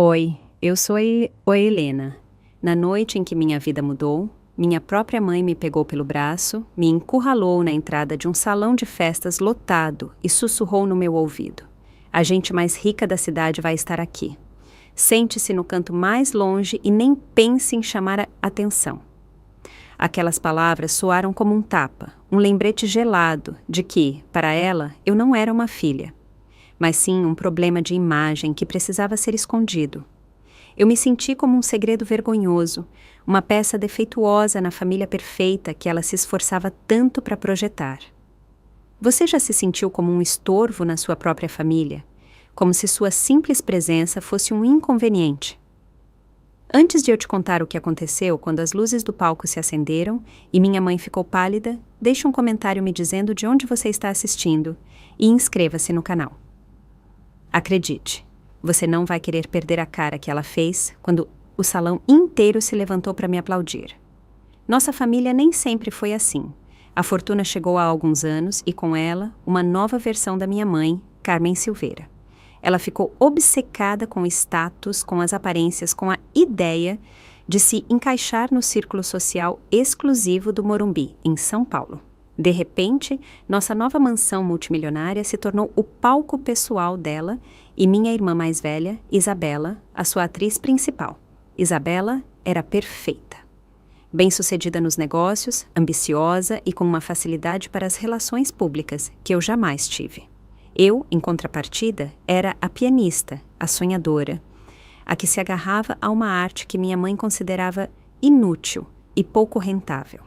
Oi, eu sou a Helena. Na noite em que minha vida mudou, minha própria mãe me pegou pelo braço, me encurralou na entrada de um salão de festas lotado e sussurrou no meu ouvido: "A gente mais rica da cidade vai estar aqui. Sente-se no canto mais longe e nem pense em chamar a atenção." Aquelas palavras soaram como um tapa, um lembrete gelado de que, para ela, eu não era uma filha, mas sim um problema de imagem que precisava ser escondido. Eu me senti como um segredo vergonhoso, uma peça defeituosa na família perfeita que ela se esforçava tanto para projetar. Você já se sentiu como um estorvo na sua própria família? Como se sua simples presença fosse um inconveniente? Antes de eu te contar o que aconteceu quando as luzes do palco se acenderam e minha mãe ficou pálida, deixe um comentário me dizendo de onde você está assistindo e inscreva-se no canal. Acredite, você não vai querer perder a cara que ela fez quando o salão inteiro se levantou para me aplaudir. Nossa família nem sempre foi assim. A fortuna chegou há alguns anos e, com ela, uma nova versão da minha mãe, Carmen Silveira. Ela ficou obcecada com o status, com as aparências, com a ideia de se encaixar no círculo social exclusivo do Morumbi, em São Paulo. De repente, nossa nova mansão multimilionária se tornou o palco pessoal dela e minha irmã mais velha, Isabela, a sua atriz principal. Isabela era perfeita. Bem-sucedida nos negócios, ambiciosa e com uma facilidade para as relações públicas que eu jamais tive. Eu, em contrapartida, era a pianista, a sonhadora, a que se agarrava a uma arte que minha mãe considerava inútil e pouco rentável.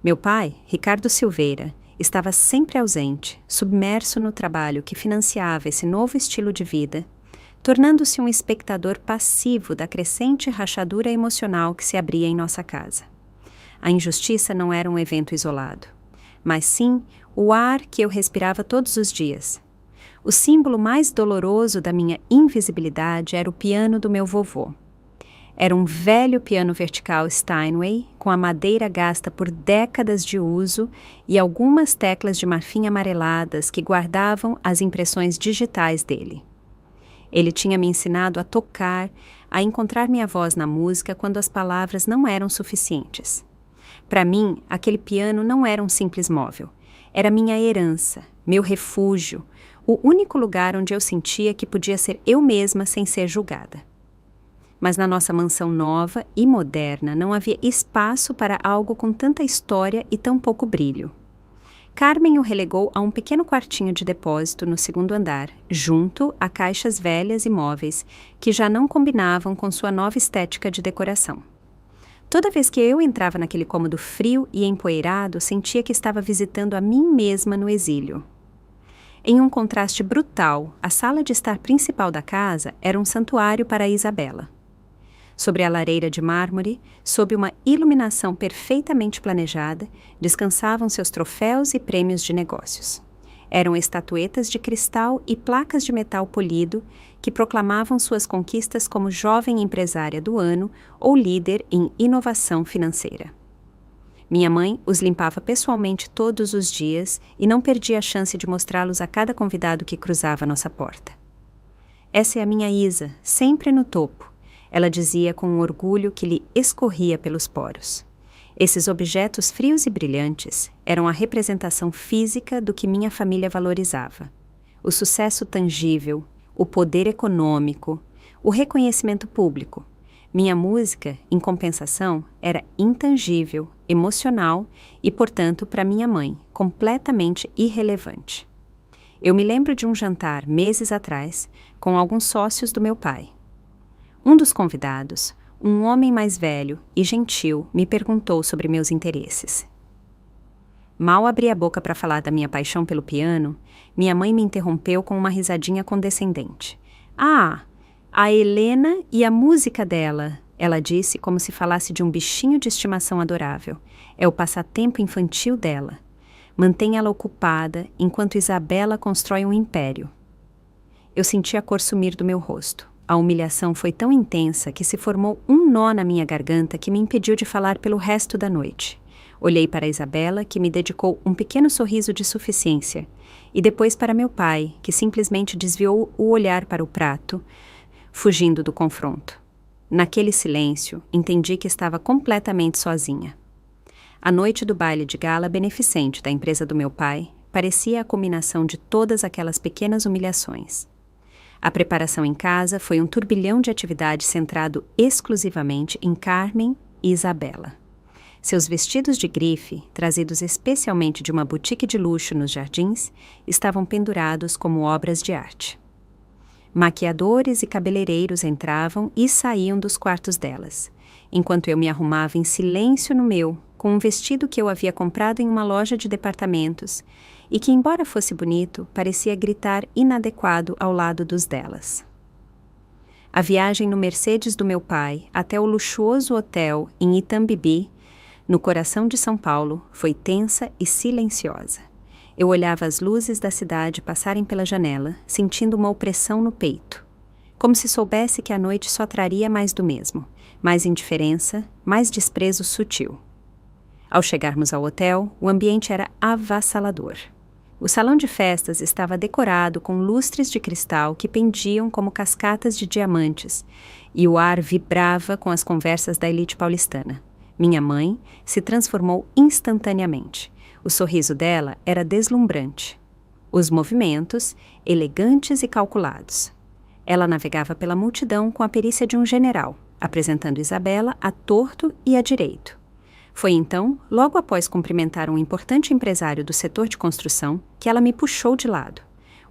Meu pai, Ricardo Silveira, estava sempre ausente, submerso no trabalho que financiava esse novo estilo de vida, tornando-se um espectador passivo da crescente rachadura emocional que se abria em nossa casa. A injustiça não era um evento isolado, mas sim o ar que eu respirava todos os dias. O símbolo mais doloroso da minha invisibilidade era o piano do meu vovô. Era um velho piano vertical Steinway, com a madeira gasta por décadas de uso e algumas teclas de marfim amareladas que guardavam as impressões digitais dele. Ele tinha me ensinado a tocar, a encontrar minha voz na música quando as palavras não eram suficientes. Para mim, aquele piano não era um simples móvel. Era minha herança, meu refúgio, o único lugar onde eu sentia que podia ser eu mesma sem ser julgada. Mas na nossa mansão nova e moderna não havia espaço para algo com tanta história e tão pouco brilho. Carmen o relegou a um pequeno quartinho de depósito no segundo andar, junto a caixas velhas e móveis que já não combinavam com sua nova estética de decoração. Toda vez que eu entrava naquele cômodo frio e empoeirado, sentia que estava visitando a mim mesma no exílio. Em um contraste brutal, a sala de estar principal da casa era um santuário para a Isabela. Sobre a lareira de mármore, sob uma iluminação perfeitamente planejada, descansavam seus troféus e prêmios de negócios. Eram estatuetas de cristal e placas de metal polido que proclamavam suas conquistas como jovem empresária do ano ou líder em inovação financeira. Minha mãe os limpava pessoalmente todos os dias e não perdia a chance de mostrá-los a cada convidado que cruzava nossa porta. "Essa é a minha Isa, sempre no topo", ela dizia com um orgulho que lhe escorria pelos poros. Esses objetos frios e brilhantes eram a representação física do que minha família valorizava. O sucesso tangível, o poder econômico, o reconhecimento público. Minha música, em compensação, era intangível, emocional e, portanto, para minha mãe, completamente irrelevante. Eu me lembro de um jantar, meses atrás, com alguns sócios do meu pai. Um dos convidados, um homem mais velho e gentil, me perguntou sobre meus interesses. Mal abri a boca para falar da minha paixão pelo piano, minha mãe me interrompeu com uma risadinha condescendente. "Ah, a Helena e a música dela", ela disse como se falasse de um bichinho de estimação adorável. "É o passatempo infantil dela. Mantenha-la ocupada enquanto Isabela constrói um império." Eu senti a cor sumir do meu rosto. A humilhação foi tão intensa que se formou um nó na minha garganta que me impediu de falar pelo resto da noite. Olhei para Isabela, que me dedicou um pequeno sorriso de suficiência, e depois para meu pai, que simplesmente desviou o olhar para o prato, fugindo do confronto. Naquele silêncio, entendi que estava completamente sozinha. A noite do baile de gala beneficente da empresa do meu pai parecia a culminação de todas aquelas pequenas humilhações. A preparação em casa foi um turbilhão de atividades centrado exclusivamente em Carmen e Isabela. Seus vestidos de grife, trazidos especialmente de uma boutique de luxo nos jardins, estavam pendurados como obras de arte. Maquiadores e cabeleireiros entravam e saíam dos quartos delas, enquanto eu me arrumava em silêncio no meu, com um vestido que eu havia comprado em uma loja de departamentos e que, embora fosse bonito, parecia gritar inadequado ao lado dos delas. A viagem no Mercedes do meu pai até o luxuoso hotel em Itambibi, no coração de São Paulo, foi tensa e silenciosa. Eu olhava as luzes da cidade passarem pela janela, sentindo uma opressão no peito, como se soubesse que a noite só traria mais do mesmo, mais indiferença, mais desprezo sutil. Ao chegarmos ao hotel, o ambiente era avassalador. O salão de festas estava decorado com lustres de cristal que pendiam como cascatas de diamantes, e o ar vibrava com as conversas da elite paulistana. Minha mãe se transformou instantaneamente. O sorriso dela era deslumbrante. Os movimentos, elegantes e calculados. Ela navegava pela multidão com a perícia de um general, apresentando Isabela a torto e a direito. Foi então, logo após cumprimentar um importante empresário do setor de construção, que ela me puxou de lado.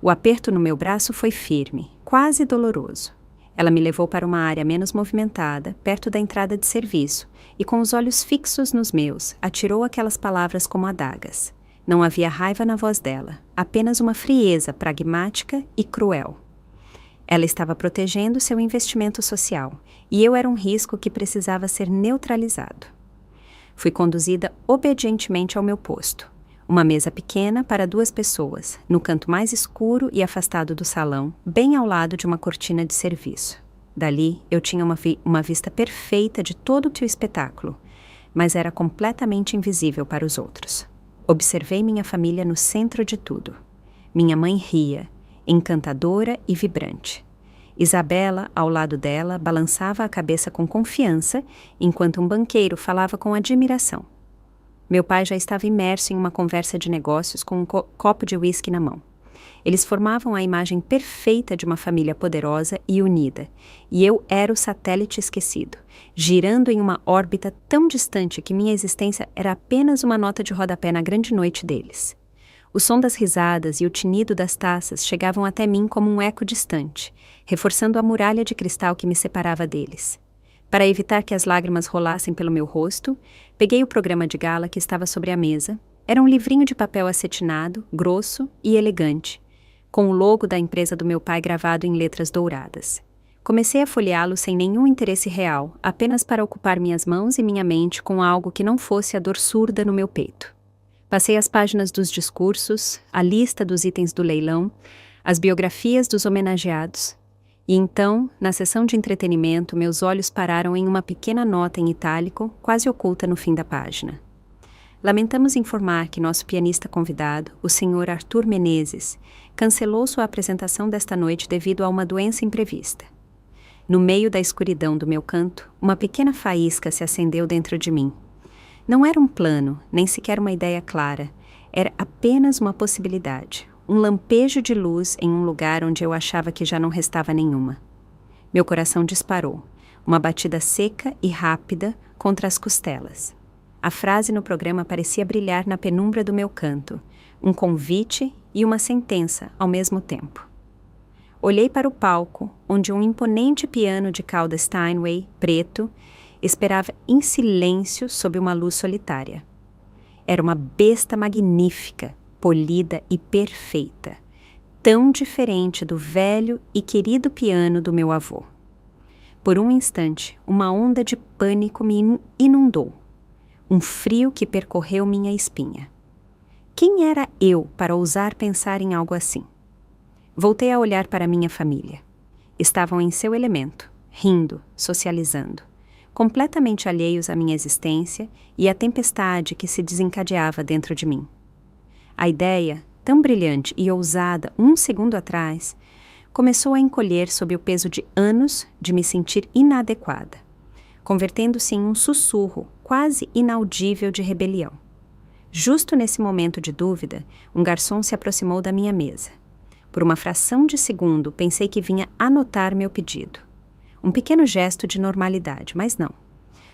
O aperto no meu braço foi firme, quase doloroso. Ela me levou para uma área menos movimentada, perto da entrada de serviço, e com os olhos fixos nos meus, atirou aquelas palavras como adagas. Não havia raiva na voz dela, apenas uma frieza pragmática e cruel. Ela estava protegendo seu investimento social, e eu era um risco que precisava ser neutralizado. Fui conduzida obedientemente ao meu posto. Uma mesa pequena para 2 pessoas, no canto mais escuro e afastado do salão, bem ao lado de uma cortina de serviço. Dali, eu tinha uma vista perfeita de todo o teu espetáculo, mas era completamente invisível para os outros. Observei minha família no centro de tudo. Minha mãe ria, encantadora e vibrante. Isabela, ao lado dela, balançava a cabeça com confiança, enquanto um banqueiro falava com admiração. Meu pai já estava imerso em uma conversa de negócios com um copo de uísque na mão. Eles formavam a imagem perfeita de uma família poderosa e unida, e eu era o satélite esquecido, girando em uma órbita tão distante que minha existência era apenas uma nota de rodapé na grande noite deles. O som das risadas e o tinido das taças chegavam até mim como um eco distante, reforçando a muralha de cristal que me separava deles. Para evitar que as lágrimas rolassem pelo meu rosto, peguei o programa de gala que estava sobre a mesa. Era um livrinho de papel acetinado, grosso e elegante, com o logo da empresa do meu pai gravado em letras douradas. Comecei a folheá-lo sem nenhum interesse real, apenas para ocupar minhas mãos e minha mente com algo que não fosse a dor surda no meu peito. Passei as páginas dos discursos, a lista dos itens do leilão, as biografias dos homenageados. E então, na sessão de entretenimento, meus olhos pararam em uma pequena nota em itálico, quase oculta no fim da página. Lamentamos informar que nosso pianista convidado, o Sr. Arthur Menezes, cancelou sua apresentação desta noite devido a uma doença imprevista. No meio da escuridão do meu canto, uma pequena faísca se acendeu dentro de mim. Não era um plano, nem sequer uma ideia clara. Era apenas uma possibilidade, um lampejo de luz em um lugar onde eu achava que já não restava nenhuma. Meu coração disparou, uma batida seca e rápida contra as costelas. A frase no programa parecia brilhar na penumbra do meu canto, um convite e uma sentença ao mesmo tempo. Olhei para o palco, onde um imponente piano de cauda Steinway, preto, esperava em silêncio sob uma luz solitária. Era uma besta magnífica, polida e perfeita, tão diferente do velho e querido piano do meu avô. Por um instante, uma onda de pânico me inundou, um frio que percorreu minha espinha. Quem era eu para ousar pensar em algo assim? Voltei a olhar para minha família. Estavam em seu elemento, rindo, socializando, completamente alheios à minha existência e à tempestade que se desencadeava dentro de mim. A ideia, tão brilhante e ousada 1 segundo atrás, começou a encolher sob o peso de anos de me sentir inadequada, convertendo-se em um sussurro quase inaudível de rebelião. Justo nesse momento de dúvida, um garçom se aproximou da minha mesa. Por uma fração de segundo, pensei que vinha anotar meu pedido. Um pequeno gesto de normalidade, mas não.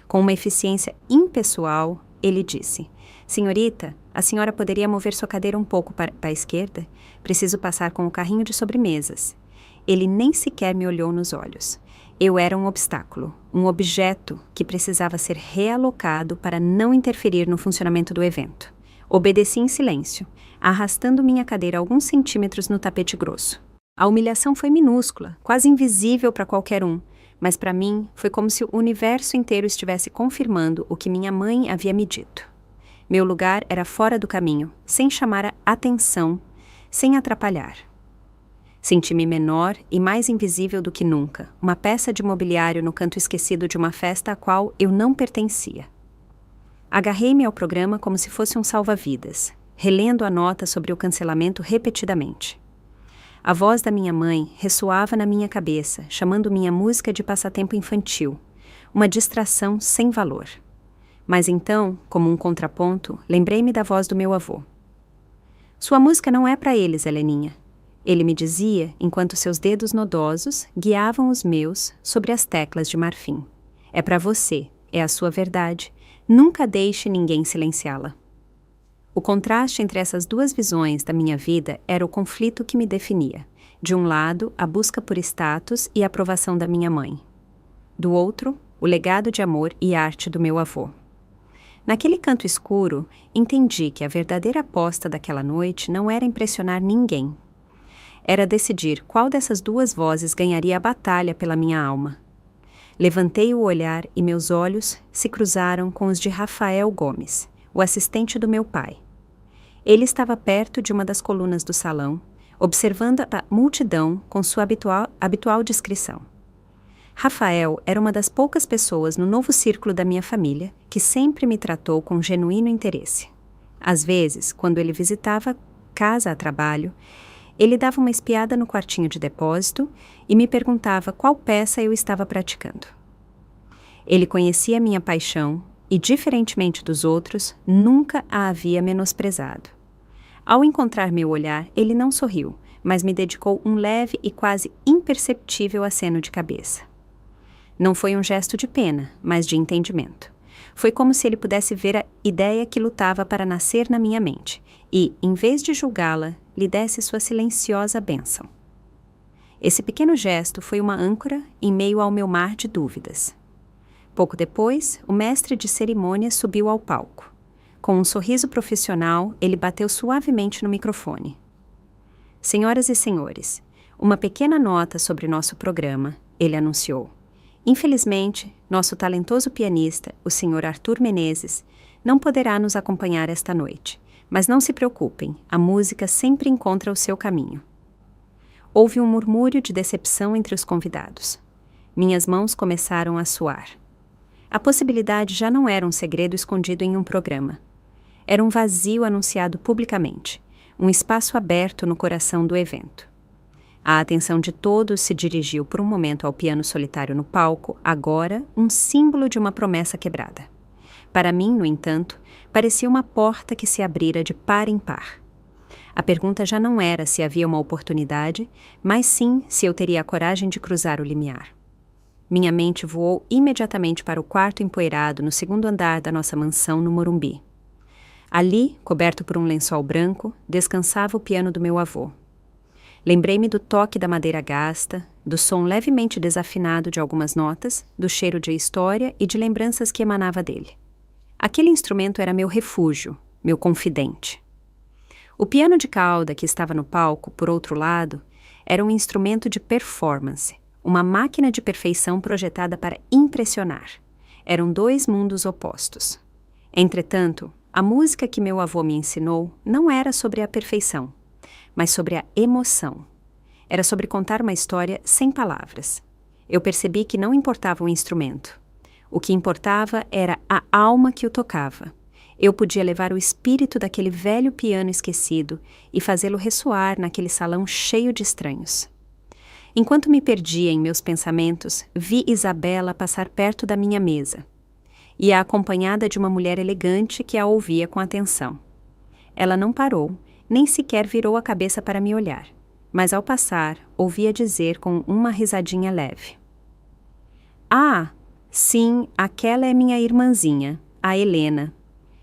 Com uma eficiência impessoal, ele disse: "Senhorita, a senhora poderia mover sua cadeira um pouco para a esquerda? Preciso passar com o carrinho de sobremesas." Ele nem sequer me olhou nos olhos. Eu era um obstáculo, um objeto que precisava ser realocado para não interferir no funcionamento do evento. Obedeci em silêncio, arrastando minha cadeira alguns centímetros no tapete grosso. A humilhação foi minúscula, quase invisível para qualquer um, mas para mim foi como se o universo inteiro estivesse confirmando o que minha mãe havia me dito. Meu lugar era fora do caminho, sem chamar a atenção, sem atrapalhar. Senti-me menor e mais invisível do que nunca, uma peça de mobiliário no canto esquecido de uma festa a qual eu não pertencia. Agarrei-me ao programa como se fosse um salva-vidas, relendo a nota sobre o cancelamento repetidamente. A voz da minha mãe ressoava na minha cabeça, chamando minha música de passatempo infantil, uma distração sem valor. Mas então, como um contraponto, lembrei-me da voz do meu avô. "Sua música não é para eles, Heleninha." Ele me dizia enquanto seus dedos nodosos guiavam os meus sobre as teclas de marfim. "É para você, é a sua verdade. Nunca deixe ninguém silenciá-la." O contraste entre essas duas visões da minha vida era o conflito que me definia. De um lado, a busca por status e aprovação da minha mãe. Do outro, o legado de amor e arte do meu avô. Naquele canto escuro, entendi que a verdadeira aposta daquela noite não era impressionar ninguém. Era decidir qual dessas duas vozes ganharia a batalha pela minha alma. Levantei o olhar e meus olhos se cruzaram com os de Rafael Gomes, o assistente do meu pai. Ele estava perto de uma das colunas do salão, observando a multidão com sua habitual discrição. Rafael era uma das poucas pessoas no novo círculo da minha família que sempre me tratou com genuíno interesse. Às vezes, quando ele visitava casa a trabalho, ele dava uma espiada no quartinho de depósito e me perguntava qual peça eu estava praticando. Ele conhecia minha paixão e, diferentemente dos outros, nunca a havia menosprezado. Ao encontrar meu olhar, ele não sorriu, mas me dedicou um leve e quase imperceptível aceno de cabeça. Não foi um gesto de pena, mas de entendimento. Foi como se ele pudesse ver a ideia que lutava para nascer na minha mente e, em vez de julgá-la, lhe desse sua silenciosa bênção. Esse pequeno gesto foi uma âncora em meio ao meu mar de dúvidas. Pouco depois, o mestre de cerimônias subiu ao palco. Com um sorriso profissional, ele bateu suavemente no microfone. "Senhoras e senhores, uma pequena nota sobre nosso programa", ele anunciou. "Infelizmente, nosso talentoso pianista, o Sr. Arthur Menezes, não poderá nos acompanhar esta noite. Mas não se preocupem, a música sempre encontra o seu caminho." Houve um murmúrio de decepção entre os convidados. Minhas mãos começaram a suar. A possibilidade já não era um segredo escondido em um programa. Era um vazio anunciado publicamente, um espaço aberto no coração do evento. A atenção de todos se dirigiu por um momento ao piano solitário no palco, agora um símbolo de uma promessa quebrada. Para mim, no entanto, parecia uma porta que se abrira de par em par. A pergunta já não era se havia uma oportunidade, mas sim se eu teria a coragem de cruzar o limiar. Minha mente voou imediatamente para o quarto empoeirado no segundo andar da nossa mansão no Morumbi. Ali, coberto por um lençol branco, descansava o piano do meu avô. Lembrei-me do toque da madeira gasta, do som levemente desafinado de algumas notas, do cheiro de história e de lembranças que emanava dele. Aquele instrumento era meu refúgio, meu confidente. O piano de cauda que estava no palco, por outro lado, era um instrumento de performance, uma máquina de perfeição projetada para impressionar. Eram dois mundos opostos. Entretanto, a música que meu avô me ensinou não era sobre a perfeição, mas sobre a emoção. Era sobre contar uma história sem palavras. Eu percebi que não importava o instrumento. O que importava era a alma que o tocava. Eu podia levar o espírito daquele velho piano esquecido e fazê-lo ressoar naquele salão cheio de estranhos. Enquanto me perdia em meus pensamentos, vi Isabela passar perto da minha mesa. Ia acompanhada de uma mulher elegante que a ouvia com atenção. Ela não parou, nem sequer virou a cabeça para me olhar, mas ao passar, ouvia dizer com uma risadinha leve: "Ah, sim, aquela é minha irmãzinha, a Helena.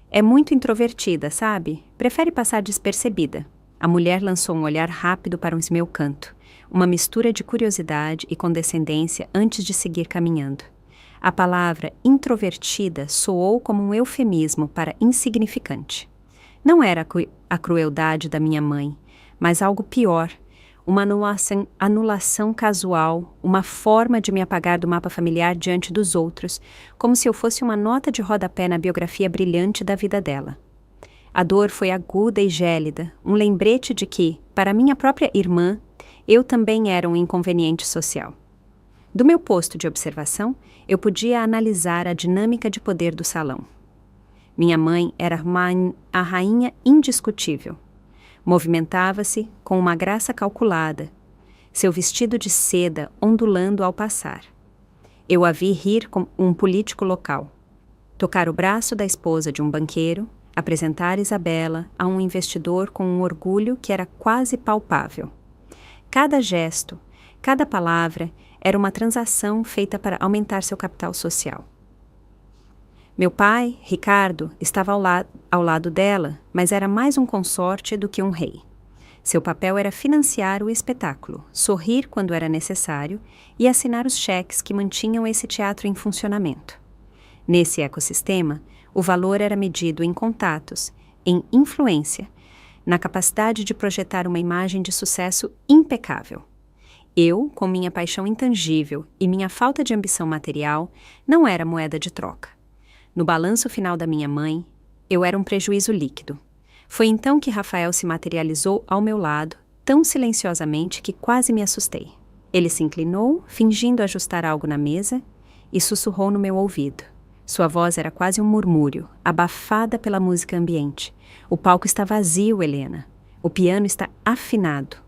É muito introvertida, sabe? Prefere passar despercebida." A mulher lançou um olhar rápido para o meu canto, uma mistura de curiosidade e condescendência antes de seguir caminhando. A palavra introvertida soou como um eufemismo para insignificante. Não era a crueldade da minha mãe, mas algo pior, uma anulação casual, uma forma de me apagar do mapa familiar diante dos outros, como se eu fosse uma nota de rodapé na biografia brilhante da vida dela. A dor foi aguda e gélida, um lembrete de que, para minha própria irmã, eu também era um inconveniente social. Do meu posto de observação, eu podia analisar a dinâmica de poder do salão. Minha mãe era a rainha indiscutível. Movimentava-se com uma graça calculada, seu vestido de seda ondulando ao passar. Eu a vi rir com um político local, tocar o braço da esposa de um banqueiro, apresentar Isabela a um investidor com um orgulho que era quase palpável. Cada gesto, cada palavra era uma transação feita para aumentar seu capital social. Meu pai, Ricardo, estava ao lado dela, mas era mais um consorte do que um rei. Seu papel era financiar o espetáculo, sorrir quando era necessário e assinar os cheques que mantinham esse teatro em funcionamento. Nesse ecossistema, o valor era medido em contatos, em influência, na capacidade de projetar uma imagem de sucesso impecável. Eu, com minha paixão intangível e minha falta de ambição material, não era moeda de troca. No balanço final da minha mãe, eu era um prejuízo líquido. Foi então que Rafael se materializou ao meu lado, tão silenciosamente que quase me assustei. Ele se inclinou, fingindo ajustar algo na mesa, e sussurrou no meu ouvido. Sua voz era quase um murmúrio, abafada pela música ambiente. "O palco está vazio, Helena. O piano está afinado.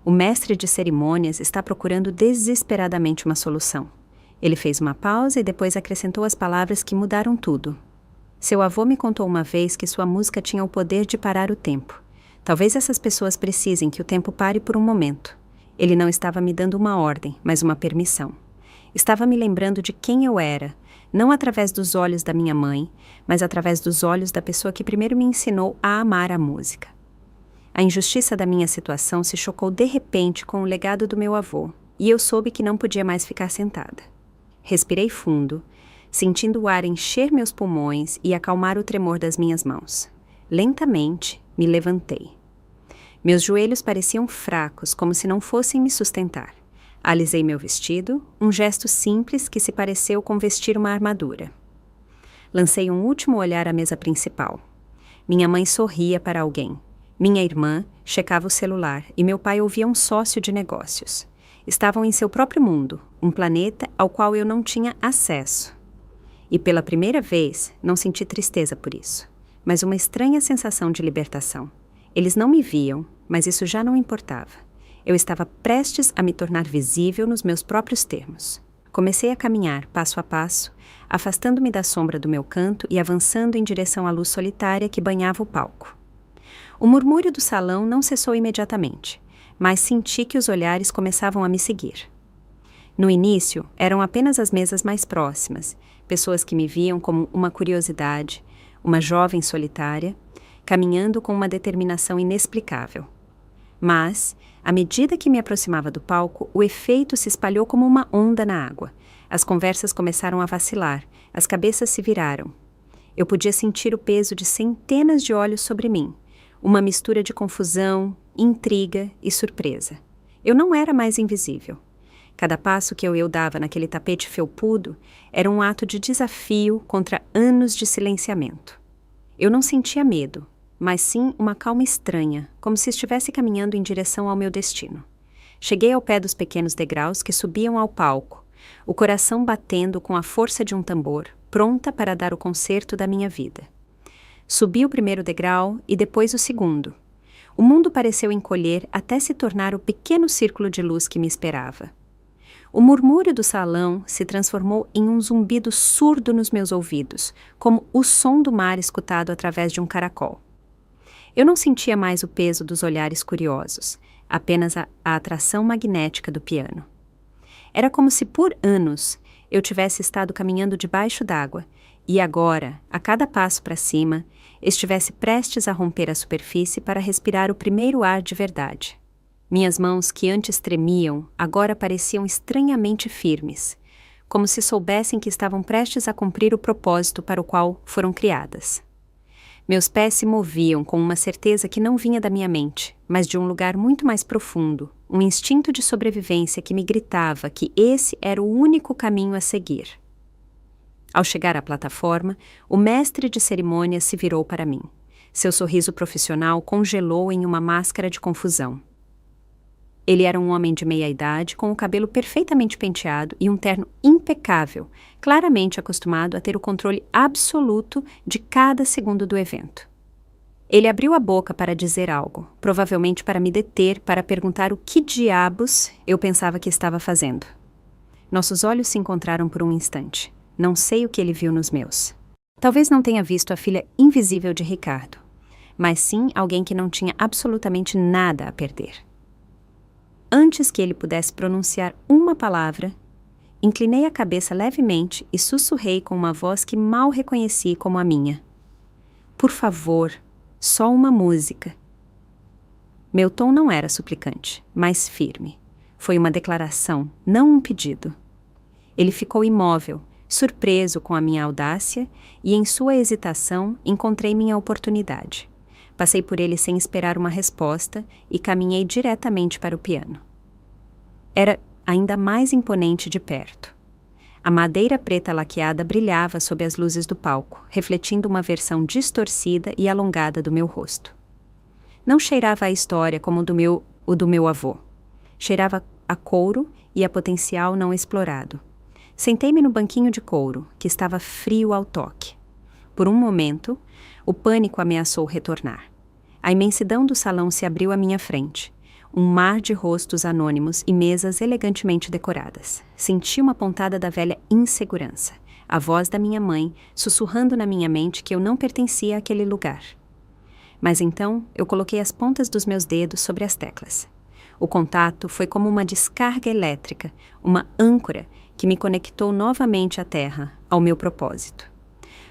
O mestre de cerimônias está procurando desesperadamente uma solução." Ele fez uma pausa e depois acrescentou as palavras que mudaram tudo. Seu avô me contou uma vez que sua música tinha o poder de parar o tempo. Talvez essas pessoas precisem que o tempo pare por um momento. Ele não estava me dando uma ordem, mas uma permissão. Estava me lembrando de quem eu era, não através dos olhos da minha mãe, mas através dos olhos da pessoa que primeiro me ensinou a amar a música. A injustiça da minha situação se chocou de repente com o legado do meu avô, e eu soube que não podia mais ficar sentada. Respirei fundo, sentindo o ar encher meus pulmões e acalmar o tremor das minhas mãos. Lentamente, me levantei. Meus joelhos pareciam fracos, como se não fossem me sustentar. Alisei meu vestido, um gesto simples que se pareceu com vestir uma armadura. Lancei um último olhar à mesa principal. Minha mãe sorria para alguém. Minha irmã checava o celular e meu pai ouvia um sócio de negócios. Estavam em seu próprio mundo, um planeta ao qual eu não tinha acesso. E pela primeira vez, não senti tristeza por isso, mas uma estranha sensação de libertação. Eles não me viam, mas isso já não importava. Eu estava prestes a me tornar visível nos meus próprios termos. Comecei a caminhar, passo a passo, afastando-me da sombra do meu canto e avançando em direção à luz solitária que banhava o palco. O murmúrio do salão não cessou imediatamente, mas senti que os olhares começavam a me seguir. No início, eram apenas as mesas mais próximas, pessoas que me viam como uma curiosidade, uma jovem solitária, caminhando com uma determinação inexplicável. Mas, à medida que me aproximava do palco, o efeito se espalhou como uma onda na água. As conversas começaram a vacilar, as cabeças se viraram. Eu podia sentir o peso de centenas de olhos sobre mim, uma mistura de confusão, intriga e surpresa. Eu não era mais invisível. Cada passo que eu dava naquele tapete felpudo era um ato de desafio contra anos de silenciamento. Eu não sentia medo, mas sim uma calma estranha, como se estivesse caminhando em direção ao meu destino. Cheguei ao pé dos pequenos degraus que subiam ao palco, o coração batendo com a força de um tambor, pronta para dar o concerto da minha vida. Subi o primeiro degrau e depois o segundo. O mundo pareceu encolher até se tornar o pequeno círculo de luz que me esperava. O murmúrio do salão se transformou em um zumbido surdo nos meus ouvidos, como o som do mar escutado através de um caracol. Eu não sentia mais o peso dos olhares curiosos, apenas a atração magnética do piano. Era como se por anos eu tivesse estado caminhando debaixo d'água e agora, a cada passo para cima, estivesse prestes a romper a superfície para respirar o primeiro ar de verdade. Minhas mãos, que antes tremiam, agora pareciam estranhamente firmes, como se soubessem que estavam prestes a cumprir o propósito para o qual foram criadas. Meus pés se moviam com uma certeza que não vinha da minha mente, mas de um lugar muito mais profundo, um instinto de sobrevivência que me gritava que esse era o único caminho a seguir. Ao chegar à plataforma, o mestre de cerimônias se virou para mim. Seu sorriso profissional congelou em uma máscara de confusão. Ele era um homem de meia-idade, com o cabelo perfeitamente penteado e um terno impecável, claramente acostumado a ter o controle absoluto de cada segundo do evento. Ele abriu a boca para dizer algo, provavelmente para me deter para perguntar o que diabos eu pensava que estava fazendo. Nossos olhos se encontraram por um instante. Não sei o que ele viu nos meus. Talvez não tenha visto a filha invisível de Ricardo, mas sim alguém que não tinha absolutamente nada a perder. Antes que ele pudesse pronunciar uma palavra, inclinei a cabeça levemente e sussurrei com uma voz que mal reconheci como a minha. Por favor, só uma música. Meu tom não era suplicante, mas firme. Foi uma declaração, não um pedido. Ele ficou imóvel, surpreso com a minha audácia, e em sua hesitação encontrei minha oportunidade. Passei por ele sem esperar uma resposta e caminhei diretamente para o piano. Era ainda mais imponente de perto. A madeira preta laqueada brilhava sob as luzes do palco, refletindo uma versão distorcida e alongada do meu rosto. Não cheirava a história como o do meu avô. Cheirava a couro e a potencial não explorado. Sentei-me no banquinho de couro, que estava frio ao toque. Por um momento, o pânico ameaçou retornar. A imensidão do salão se abriu à minha frente. Um mar de rostos anônimos e mesas elegantemente decoradas. Senti uma pontada da velha insegurança, a voz da minha mãe sussurrando na minha mente que eu não pertencia àquele lugar. Mas então eu coloquei as pontas dos meus dedos sobre as teclas. O contato foi como uma descarga elétrica, uma âncora que me conectou novamente à terra, ao meu propósito.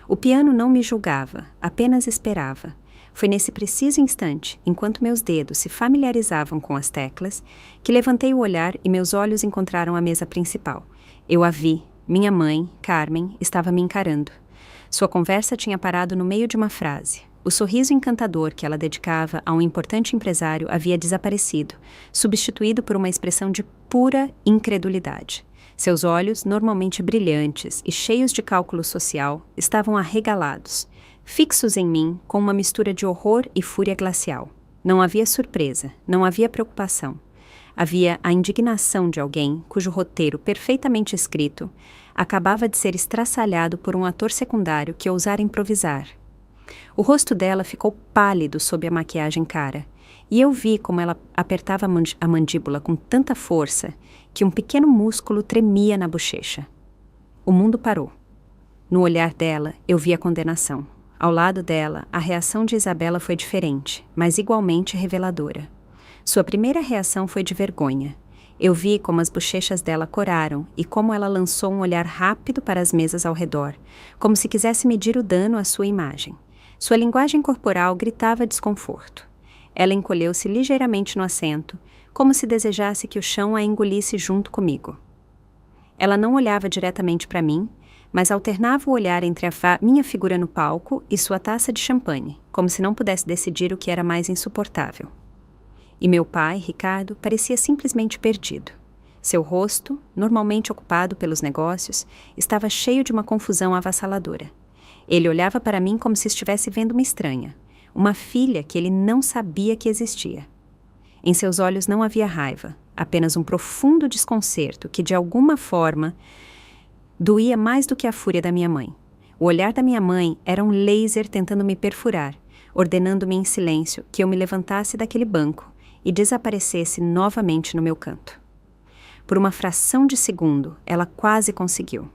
O piano não me julgava, apenas esperava. Foi nesse preciso instante, enquanto meus dedos se familiarizavam com as teclas, que levantei o olhar e meus olhos encontraram a mesa principal. Eu a vi. Minha mãe, Carmen, estava me encarando. Sua conversa tinha parado no meio de uma frase. O sorriso encantador que ela dedicava a um importante empresário havia desaparecido, substituído por uma expressão de pura incredulidade. Seus olhos, normalmente brilhantes e cheios de cálculo social, estavam arregalados, fixos em mim com uma mistura de horror e fúria glacial. Não havia surpresa, não havia preocupação. Havia a indignação de alguém cujo roteiro perfeitamente escrito acabava de ser estraçalhado por um ator secundário que ousara improvisar. O rosto dela ficou pálido sob a maquiagem cara, e eu vi como ela apertava a mandíbula com tanta força que um pequeno músculo tremia na bochecha. O mundo parou. No olhar dela, eu vi a condenação. Ao lado dela, a reação de Isabela foi diferente, mas igualmente reveladora. Sua primeira reação foi de vergonha. Eu vi como as bochechas dela coraram e como ela lançou um olhar rápido para as mesas ao redor, como se quisesse medir o dano à sua imagem. Sua linguagem corporal gritava desconforto. Ela encolheu-se ligeiramente no assento, como se desejasse que o chão a engolisse junto comigo. Ela não olhava diretamente para mim, mas alternava o olhar entre minha figura no palco e sua taça de champanhe, como se não pudesse decidir o que era mais insuportável. E meu pai, Ricardo, parecia simplesmente perdido. Seu rosto, normalmente ocupado pelos negócios, estava cheio de uma confusão avassaladora. Ele olhava para mim como se estivesse vendo uma estranha, uma filha que ele não sabia que existia. Em seus olhos não havia raiva, apenas um profundo desconcerto que, de alguma forma, doía mais do que a fúria da minha mãe. O olhar da minha mãe era um laser tentando me perfurar, ordenando-me em silêncio que eu me levantasse daquele banco e desaparecesse novamente no meu canto. Por uma fração de segundo, ela quase conseguiu.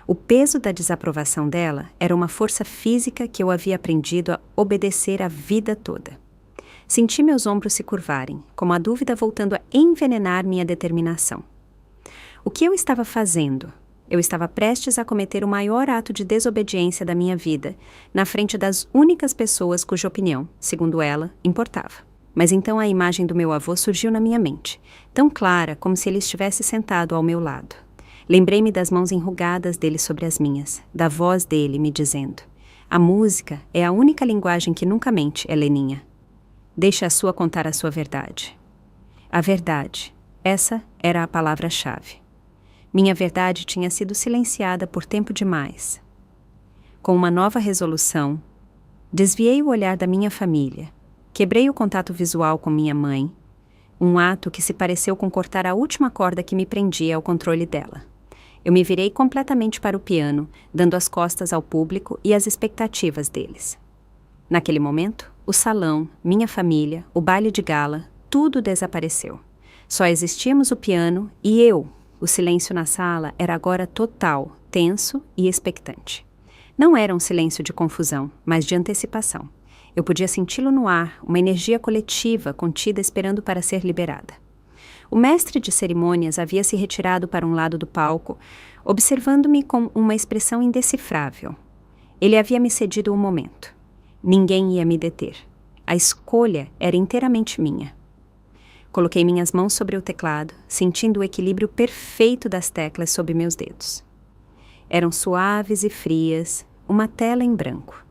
O peso da desaprovação dela era uma força física que eu havia aprendido a obedecer a vida toda. Senti meus ombros se curvarem, como a dúvida voltando a envenenar minha determinação. O que eu estava fazendo? Eu estava prestes a cometer o maior ato de desobediência da minha vida, na frente das únicas pessoas cuja opinião, segundo ela, importava. Mas então a imagem do meu avô surgiu na minha mente, tão clara como se ele estivesse sentado ao meu lado. Lembrei-me das mãos enrugadas dele sobre as minhas, da voz dele me dizendo: "A música é a única linguagem que nunca mente, Heleninha. Deixa a sua contar a sua verdade." A verdade, essa era a palavra-chave. Minha verdade tinha sido silenciada por tempo demais. Com uma nova resolução, desviei o olhar da minha família, quebrei o contato visual com minha mãe, um ato que se pareceu com cortar a última corda que me prendia ao controle dela. Eu me virei completamente para o piano, dando as costas ao público e às expectativas deles. Naquele momento, o salão, minha família, o baile de gala, tudo desapareceu. Só existíamos o piano e eu. O silêncio na sala era agora total, tenso e expectante. Não era um silêncio de confusão, mas de antecipação. Eu podia senti-lo no ar, uma energia coletiva contida esperando para ser liberada. O mestre de cerimônias havia se retirado para um lado do palco, observando-me com uma expressão indecifrável. Ele havia me cedido um momento. Ninguém ia me deter. A escolha era inteiramente minha. Coloquei minhas mãos sobre o teclado, sentindo o equilíbrio perfeito das teclas sob meus dedos. Eram suaves e frias, uma tela em branco.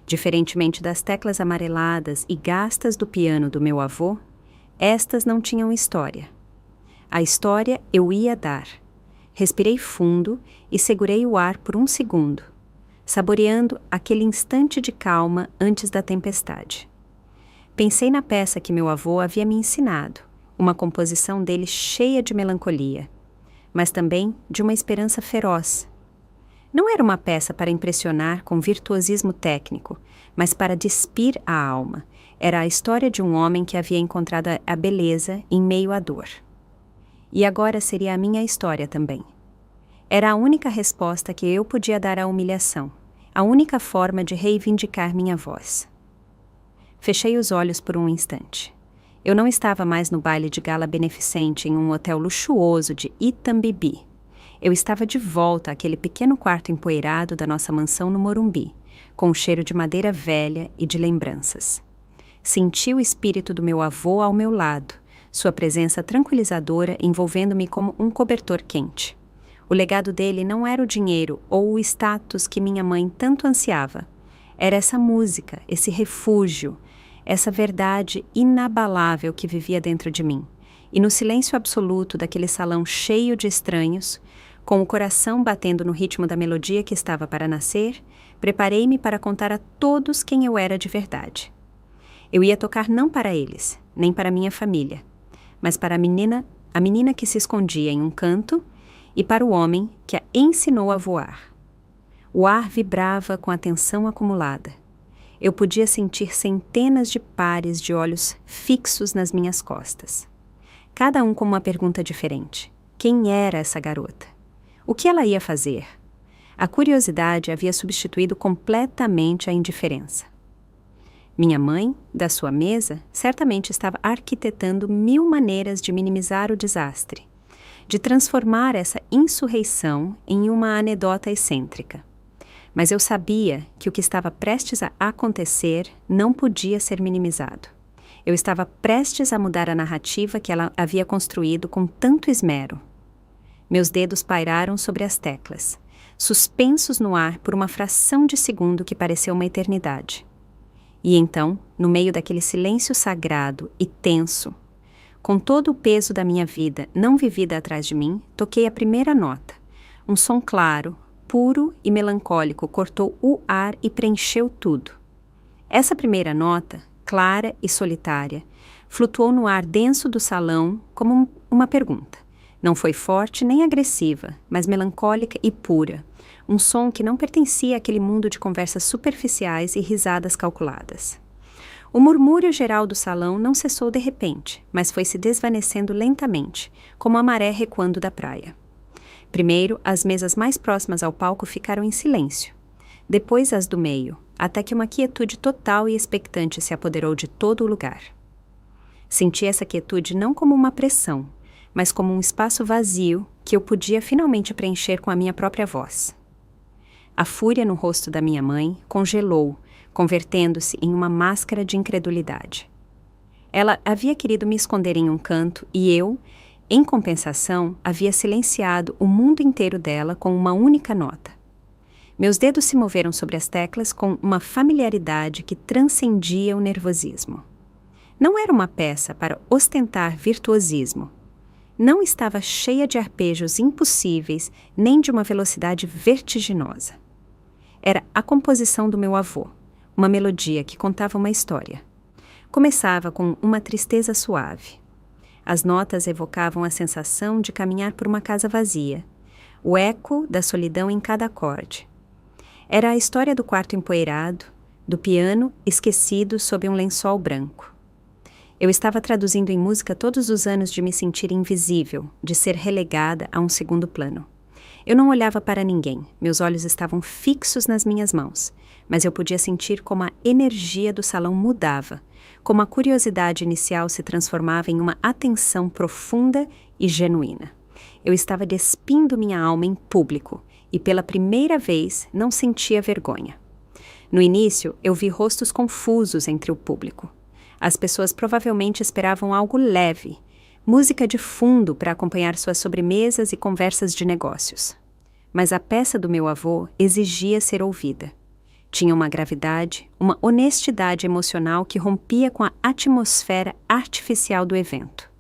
Diferentemente das teclas amareladas e gastas do piano do meu avô, estas não tinham história. A história eu ia dar. Respirei fundo e segurei o ar por um segundo, saboreando aquele instante de calma antes da tempestade. Pensei na peça que meu avô havia me ensinado, uma composição dele cheia de melancolia, mas também de uma esperança feroz. Não era uma peça para impressionar com virtuosismo técnico, mas para despir a alma. Era a história de um homem que havia encontrado a beleza em meio à dor. E agora seria a minha história também. Era a única resposta que eu podia dar à humilhação, a única forma de reivindicar minha voz. Fechei os olhos por um instante. Eu não estava mais no baile de gala beneficente em um hotel luxuoso de Itambibi. Eu estava de volta àquele pequeno quarto empoeirado da nossa mansão no Morumbi, com o cheiro de madeira velha e de lembranças. Senti o espírito do meu avô ao meu lado, sua presença tranquilizadora envolvendo-me como um cobertor quente. O legado dele não era o dinheiro ou o status que minha mãe tanto ansiava. Era essa música, esse refúgio, essa verdade inabalável que vivia dentro de mim. E no silêncio absoluto daquele salão cheio de estranhos, com o coração batendo no ritmo da melodia que estava para nascer, preparei-me para contar a todos quem eu era de verdade. Eu ia tocar não para eles, nem para minha família, mas para a menina que se escondia em um canto e para o homem que a ensinou a voar. O ar vibrava com a tensão acumulada. Eu podia sentir centenas de pares de olhos fixos nas minhas costas. Cada um com uma pergunta diferente. Quem era essa garota? O que ela ia fazer? A curiosidade havia substituído completamente a indiferença. Minha mãe, da sua mesa, certamente estava arquitetando 1000 maneiras de minimizar o desastre, de transformar essa insurreição em uma anedota excêntrica. Mas eu sabia que o que estava prestes a acontecer não podia ser minimizado. Eu estava prestes a mudar a narrativa que ela havia construído com tanto esmero. Meus dedos pairaram sobre as teclas, suspensos no ar por uma fração de segundo que pareceu uma eternidade. E então, no meio daquele silêncio sagrado e tenso, com todo o peso da minha vida não vivida atrás de mim, toquei a primeira nota. Um som claro, puro e melancólico cortou o ar e preencheu tudo. Essa primeira nota, clara e solitária, flutuou no ar denso do salão como uma pergunta. Não foi forte nem agressiva, mas melancólica e pura. Um som que não pertencia àquele mundo de conversas superficiais e risadas calculadas. O murmúrio geral do salão não cessou de repente, mas foi se desvanecendo lentamente, como a maré recuando da praia. Primeiro, as mesas mais próximas ao palco ficaram em silêncio. Depois as do meio, até que uma quietude total e expectante se apoderou de todo o lugar. Senti essa quietude não como uma pressão, mas como um espaço vazio que eu podia finalmente preencher com a minha própria voz. A fúria no rosto da minha mãe congelou, convertendo-se em uma máscara de incredulidade. Ela havia querido me esconder em um canto e eu, em compensação, havia silenciado o mundo inteiro dela com uma única nota. Meus dedos se moveram sobre as teclas com uma familiaridade que transcendia o nervosismo. Não era uma peça para ostentar virtuosismo. Não estava cheia de arpejos impossíveis nem de uma velocidade vertiginosa. Era a composição do meu avô, uma melodia que contava uma história. Começava com uma tristeza suave. As notas evocavam a sensação de caminhar por uma casa vazia, o eco da solidão em cada acorde. Era a história do quarto empoeirado, do piano esquecido sob um lençol branco. Eu estava traduzindo em música todos os anos de me sentir invisível, de ser relegada a um segundo plano. Eu não olhava para ninguém, meus olhos estavam fixos nas minhas mãos, mas eu podia sentir como a energia do salão mudava, como a curiosidade inicial se transformava em uma atenção profunda e genuína. Eu estava despindo minha alma em público e pela primeira vez não sentia vergonha. No início, eu vi rostos confusos entre o público. As pessoas provavelmente esperavam algo leve, música de fundo para acompanhar suas sobremesas e conversas de negócios. Mas a peça do meu avô exigia ser ouvida. Tinha uma gravidade, uma honestidade emocional que rompia com a atmosfera artificial do evento.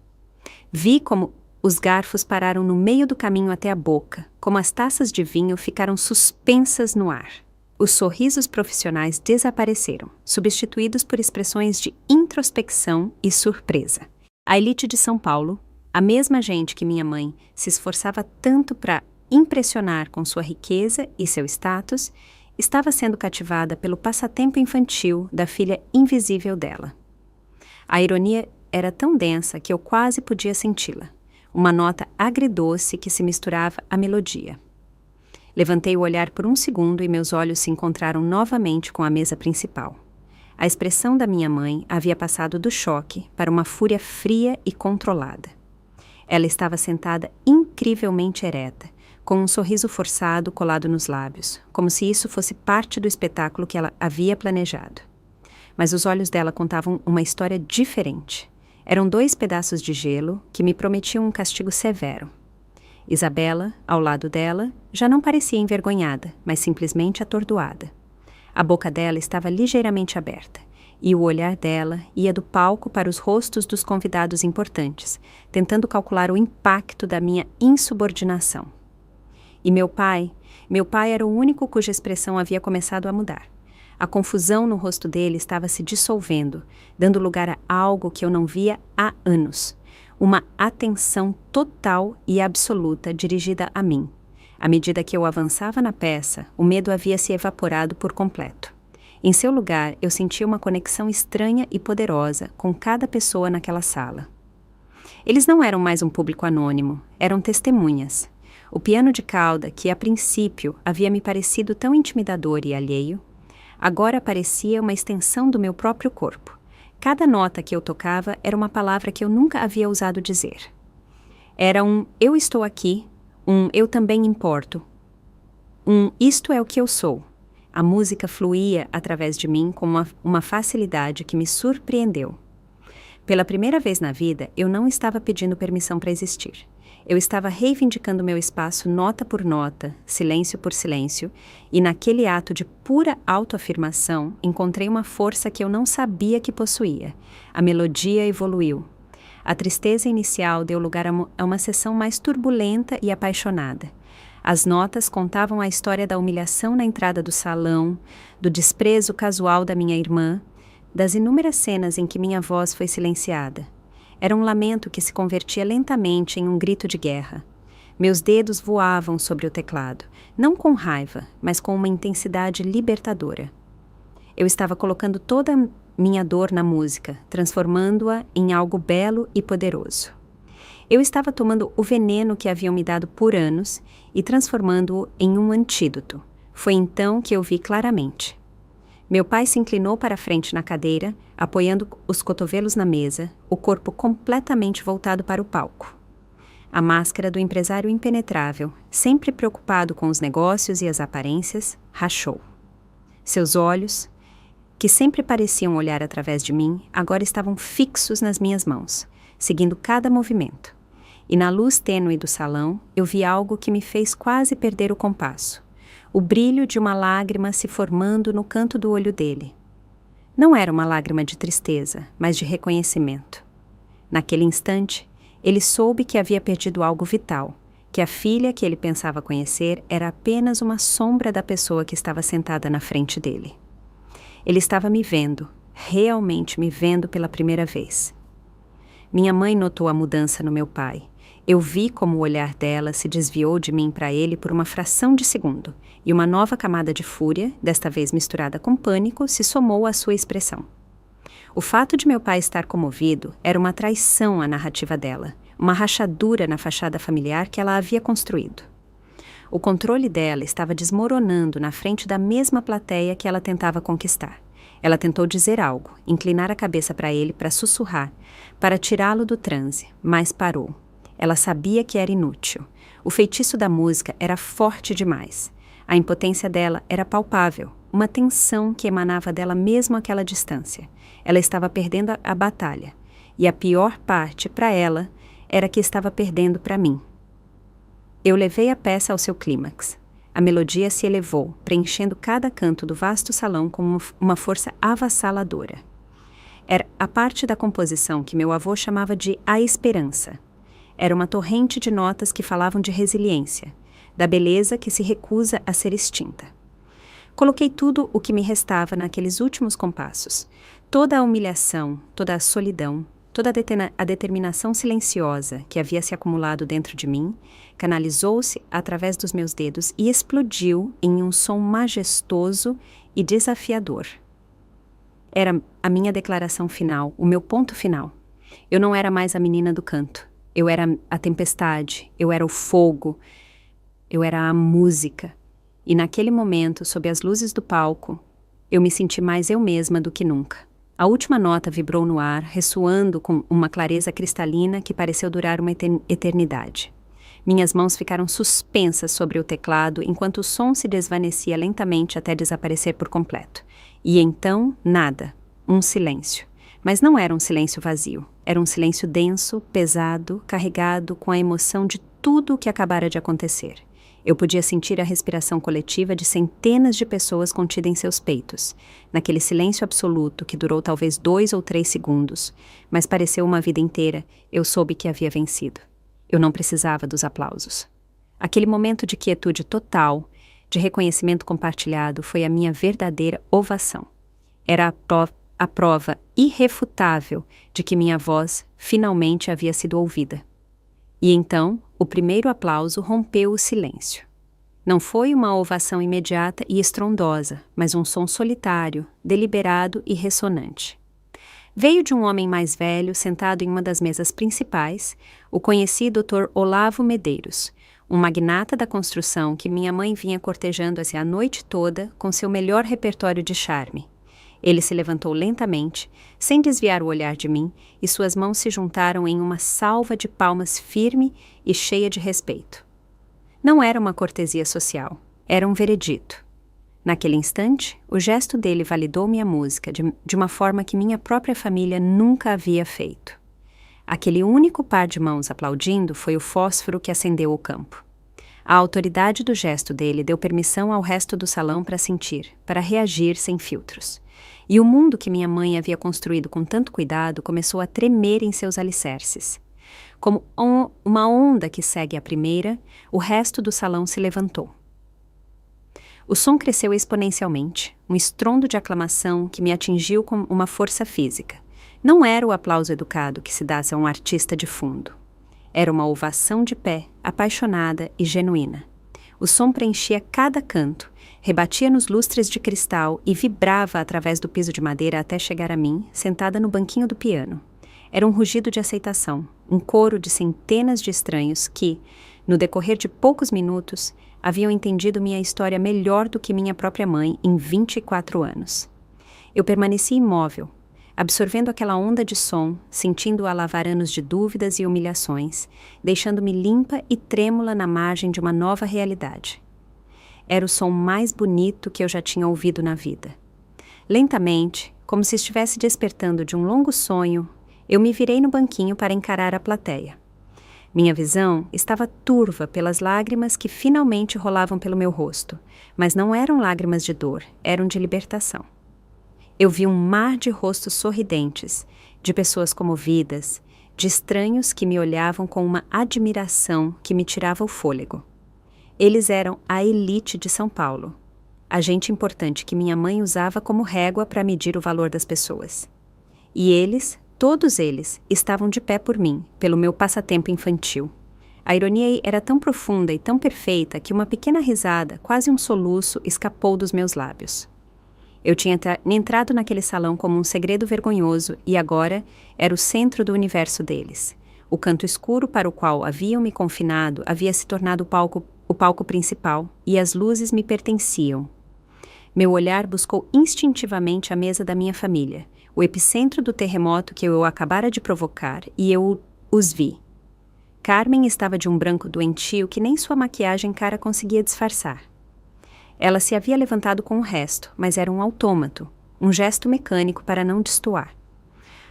Vi como os garfos pararam no meio do caminho até a boca, como as taças de vinho ficaram suspensas no ar. Os sorrisos profissionais desapareceram, substituídos por expressões de introspecção e surpresa. A elite de São Paulo, a mesma gente que minha mãe se esforçava tanto para impressionar com sua riqueza e seu status, estava sendo cativada pelo passatempo infantil da filha invisível dela. A ironia era tão densa que eu quase podia senti-la, uma nota agridoce que se misturava à melodia. Levantei o olhar por um segundo e meus olhos se encontraram novamente com a mesa principal. A expressão da minha mãe havia passado do choque para uma fúria fria e controlada. Ela estava sentada incrivelmente ereta, com um sorriso forçado colado nos lábios, como se isso fosse parte do espetáculo que ela havia planejado. Mas os olhos dela contavam uma história diferente. Eram 2 pedaços de gelo que me prometiam um castigo severo. Isabela, ao lado dela, já não parecia envergonhada, mas simplesmente atordoada. A boca dela estava ligeiramente aberta, e o olhar dela ia do palco para os rostos dos convidados importantes, tentando calcular o impacto da minha insubordinação. E meu pai era o único cuja expressão havia começado a mudar. A confusão no rosto dele estava se dissolvendo, dando lugar a algo que eu não via há anos. Uma atenção total e absoluta dirigida a mim. À medida que eu avançava na peça, o medo havia se evaporado por completo. Em seu lugar, eu sentia uma conexão estranha e poderosa com cada pessoa naquela sala. Eles não eram mais um público anônimo, eram testemunhas. O piano de cauda, que a princípio havia me parecido tão intimidador e alheio, agora parecia uma extensão do meu próprio corpo. Cada nota que eu tocava era uma palavra que eu nunca havia ousado dizer. Era um "eu estou aqui", um "eu também importo", um "isto é o que eu sou". A música fluía através de mim com uma facilidade que me surpreendeu. Pela primeira vez na vida, eu não estava pedindo permissão para existir. Eu estava reivindicando meu espaço nota por nota, silêncio por silêncio, e naquele ato de pura autoafirmação, encontrei uma força que eu não sabia que possuía. A melodia evoluiu. A tristeza inicial deu lugar a uma sessão mais turbulenta e apaixonada. As notas contavam a história da humilhação na entrada do salão, do desprezo casual da minha irmã, das inúmeras cenas em que minha voz foi silenciada. Era um lamento que se convertia lentamente em um grito de guerra. Meus dedos voavam sobre o teclado, não com raiva, mas com uma intensidade libertadora. Eu estava colocando toda a minha dor na música, transformando-a em algo belo e poderoso. Eu estava tomando o veneno que haviam me dado por anos e transformando-o em um antídoto. Foi então que eu vi claramente. Meu pai se inclinou para a frente na cadeira, apoiando os cotovelos na mesa, o corpo completamente voltado para o palco. A máscara do empresário impenetrável, sempre preocupado com os negócios e as aparências, rachou. Seus olhos, que sempre pareciam olhar através de mim, agora estavam fixos nas minhas mãos, seguindo cada movimento. E na luz tênue do salão, eu vi algo que me fez quase perder o compasso. O brilho de uma lágrima se formando no canto do olho dele. Não era uma lágrima de tristeza, mas de reconhecimento. Naquele instante, ele soube que havia perdido algo vital, que a filha que ele pensava conhecer era apenas uma sombra da pessoa que estava sentada na frente dele. Ele estava me vendo, realmente me vendo pela primeira vez. Minha mãe notou a mudança no meu pai. Eu vi como o olhar dela se desviou de mim para ele por uma fração de segundo, e uma nova camada de fúria, desta vez misturada com pânico, se somou à sua expressão. O fato de meu pai estar comovido era uma traição à narrativa dela, uma rachadura na fachada familiar que ela havia construído. O controle dela estava desmoronando na frente da mesma plateia que ela tentava conquistar. Ela tentou dizer algo, inclinar a cabeça para ele para sussurrar, para tirá-lo do transe, mas parou. Ela sabia que era inútil. O feitiço da música era forte demais. A impotência dela era palpável, uma tensão que emanava dela mesmo àquela distância. Ela estava perdendo a batalha. E a pior parte, para ela, era que estava perdendo para mim. Eu levei a peça ao seu clímax. A melodia se elevou, preenchendo cada canto do vasto salão com uma força avassaladora. Era a parte da composição que meu avô chamava de A Esperança. Era uma torrente de notas que falavam de resiliência, da beleza que se recusa a ser extinta. Coloquei tudo o que me restava naqueles últimos compassos. Toda a humilhação, toda a solidão, toda a determinação silenciosa que havia se acumulado dentro de mim, canalizou-se através dos meus dedos e explodiu em um som majestoso e desafiador. Era a minha declaração final, o meu ponto final. Eu não era mais a menina do canto. Eu era a tempestade, eu era o fogo, eu era a música. E naquele momento, sob as luzes do palco, eu me senti mais eu mesma do que nunca. A última nota vibrou no ar, ressoando com uma clareza cristalina que pareceu durar uma eternidade. Minhas mãos ficaram suspensas sobre o teclado enquanto o som se desvanecia lentamente até desaparecer por completo. E então, nada. Um silêncio. Mas não era um silêncio vazio. Era um silêncio denso, pesado, carregado com a emoção de tudo o que acabara de acontecer. Eu podia sentir a respiração coletiva de centenas de pessoas contida em seus peitos, naquele silêncio absoluto que durou talvez 2 ou 3 segundos, mas pareceu uma vida inteira. Eu soube que havia vencido. Eu não precisava dos aplausos. Aquele momento de quietude total, de reconhecimento compartilhado, foi a minha verdadeira ovação. Era a prova irrefutável de que minha voz finalmente havia sido ouvida. E então, o primeiro aplauso rompeu o silêncio. Não foi uma ovação imediata e estrondosa, mas um som solitário, deliberado e ressonante. Veio de um homem mais velho, sentado em uma das mesas principais, o conhecido Dr. Olavo Medeiros, um magnata da construção que minha mãe vinha cortejando a noite toda com seu melhor repertório de charme. Ele se levantou lentamente, sem desviar o olhar de mim, e suas mãos se juntaram em uma salva de palmas firme e cheia de respeito. Não era uma cortesia social, era um veredito. Naquele instante, o gesto dele validou minha música de uma forma que minha própria família nunca havia feito. Aquele único par de mãos aplaudindo foi o fósforo que acendeu o campo. A autoridade do gesto dele deu permissão ao resto do salão para sentir, para reagir sem filtros. E o mundo que minha mãe havia construído com tanto cuidado começou a tremer em seus alicerces. Como uma onda que segue a primeira, o resto do salão se levantou. O som cresceu exponencialmente, um estrondo de aclamação que me atingiu com uma força física. Não era o aplauso educado que se dá a um artista de fundo. Era uma ovação de pé, apaixonada e genuína. O som preenchia cada canto, rebatia nos lustres de cristal e vibrava através do piso de madeira até chegar a mim, sentada no banquinho do piano. Era um rugido de aceitação, um coro de centenas de estranhos que, no decorrer de poucos minutos, haviam entendido minha história melhor do que minha própria mãe em 24 anos. Eu permaneci imóvel, absorvendo aquela onda de som, sentindo-a lavar anos de dúvidas e humilhações, deixando-me limpa e trêmula na margem de uma nova realidade. Era o som mais bonito que eu já tinha ouvido na vida. Lentamente, como se estivesse despertando de um longo sonho, eu me virei no banquinho para encarar a plateia. Minha visão estava turva pelas lágrimas que finalmente rolavam pelo meu rosto, mas não eram lágrimas de dor, eram de libertação. Eu vi um mar de rostos sorridentes, de pessoas comovidas, de estranhos que me olhavam com uma admiração que me tirava o fôlego. Eles eram a elite de São Paulo, a gente importante que minha mãe usava como régua para medir o valor das pessoas. E eles, todos eles, estavam de pé por mim, pelo meu passatempo infantil. A ironia era tão profunda e tão perfeita que uma pequena risada, quase um soluço, escapou dos meus lábios. Eu tinha entrado naquele salão como um segredo vergonhoso e agora era o centro do universo deles. O canto escuro para o qual haviam me confinado havia se tornado o palco principal e as luzes me pertenciam. Meu olhar buscou instintivamente a mesa da minha família, o epicentro do terremoto que eu acabara de provocar, e eu os vi. Carmen estava de um branco doentio que nem sua maquiagem cara conseguia disfarçar. Ela se havia levantado com o resto, mas era um autômato, um gesto mecânico para não destoar.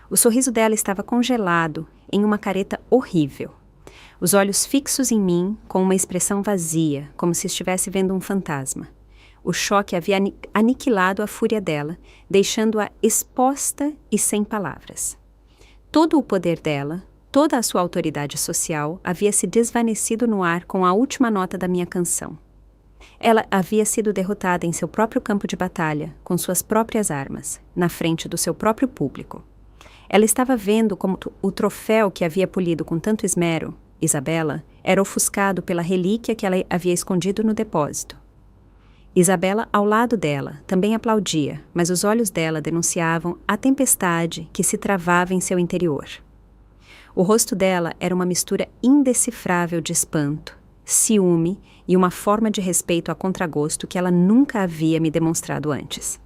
O sorriso dela estava congelado em uma careta horrível. Os olhos fixos em mim, com uma expressão vazia, como se estivesse vendo um fantasma. O choque havia aniquilado a fúria dela, deixando-a exposta e sem palavras. Todo o poder dela, toda a sua autoridade social, havia se desvanecido no ar com a última nota da minha canção. Ela havia sido derrotada em seu próprio campo de batalha, com suas próprias armas, na frente do seu próprio público. Ela estava vendo como o troféu que havia polido com tanto esmero, Isabela, era ofuscado pela relíquia que ela havia escondido no depósito. Isabela, ao lado dela, também aplaudia, mas os olhos dela denunciavam a tempestade que se travava em seu interior. O rosto dela era uma mistura indecifrável de espanto, ciúme e uma forma de respeito a contragosto que ela nunca havia me demonstrado antes.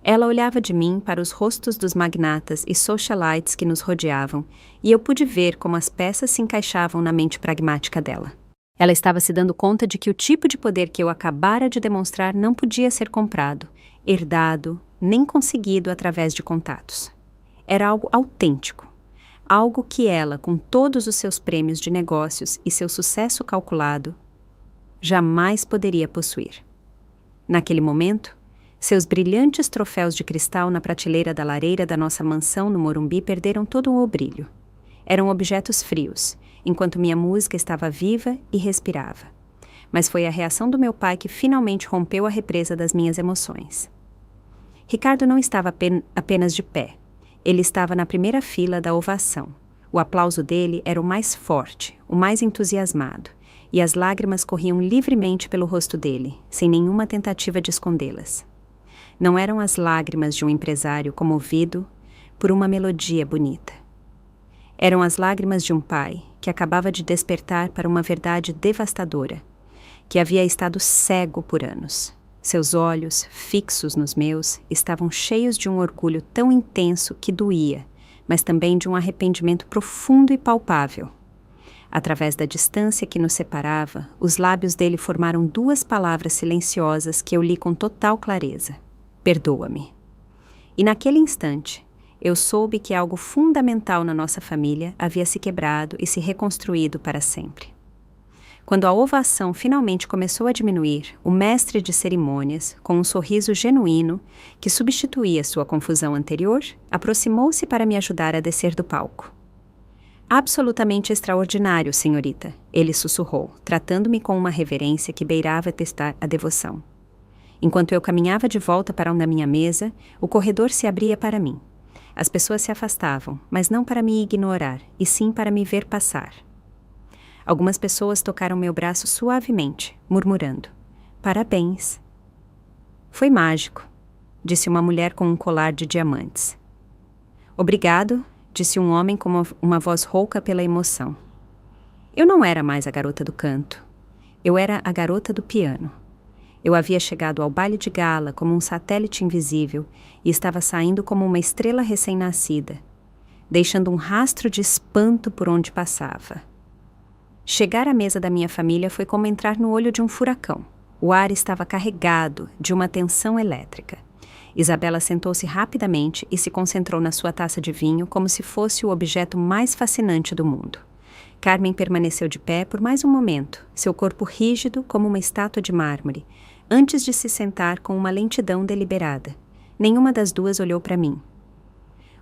Ela olhava de mim para os rostos dos magnatas e socialites que nos rodeavam, e eu pude ver como as peças se encaixavam na mente pragmática dela. Ela estava se dando conta de que o tipo de poder que eu acabara de demonstrar não podia ser comprado, herdado, nem conseguido através de contatos. Era algo autêntico, algo que ela, com todos os seus prêmios de negócios e seu sucesso calculado, jamais poderia possuir. Naquele momento, seus brilhantes troféus de cristal na prateleira da lareira da nossa mansão no Morumbi perderam todo o brilho. Eram objetos frios, enquanto minha música estava viva e respirava. Mas foi a reação do meu pai que finalmente rompeu a represa das minhas emoções. Ricardo não estava apenas de pé. Ele estava na primeira fila da ovação. O aplauso dele era o mais forte, o mais entusiasmado, e as lágrimas corriam livremente pelo rosto dele, sem nenhuma tentativa de escondê-las. Não eram as lágrimas de um empresário comovido por uma melodia bonita. Eram as lágrimas de um pai que acabava de despertar para uma verdade devastadora, que havia estado cego por anos. Seus olhos, fixos nos meus, estavam cheios de um orgulho tão intenso que doía, mas também de um arrependimento profundo e palpável. Através da distância que nos separava, os lábios dele formaram duas palavras silenciosas que eu li com total clareza: perdoa-me. E naquele instante, eu soube que algo fundamental na nossa família havia se quebrado e se reconstruído para sempre. Quando a ovação finalmente começou a diminuir, o mestre de cerimônias, com um sorriso genuíno que substituía sua confusão anterior, aproximou-se para me ajudar a descer do palco. Absolutamente extraordinário, senhorita, ele sussurrou, tratando-me com uma reverência que beirava testar a devoção. Enquanto eu caminhava de volta para onde a minha mesa, o corredor se abria para mim. As pessoas se afastavam, mas não para me ignorar, e sim para me ver passar. Algumas pessoas tocaram meu braço suavemente, murmurando: "Parabéns." "Foi mágico", disse uma mulher com um colar de diamantes. "Obrigado", disse um homem com uma voz rouca pela emoção. Eu não era mais a garota do canto. Eu era a garota do piano. Eu havia chegado ao baile de gala como um satélite invisível e estava saindo como uma estrela recém-nascida, deixando um rastro de espanto por onde passava. Chegar à mesa da minha família foi como entrar no olho de um furacão. O ar estava carregado de uma tensão elétrica. Isabela sentou-se rapidamente e se concentrou na sua taça de vinho como se fosse o objeto mais fascinante do mundo. Carmen permaneceu de pé por mais um momento, seu corpo rígido como uma estátua de mármore, antes de se sentar com uma lentidão deliberada. Nenhuma das duas olhou para mim.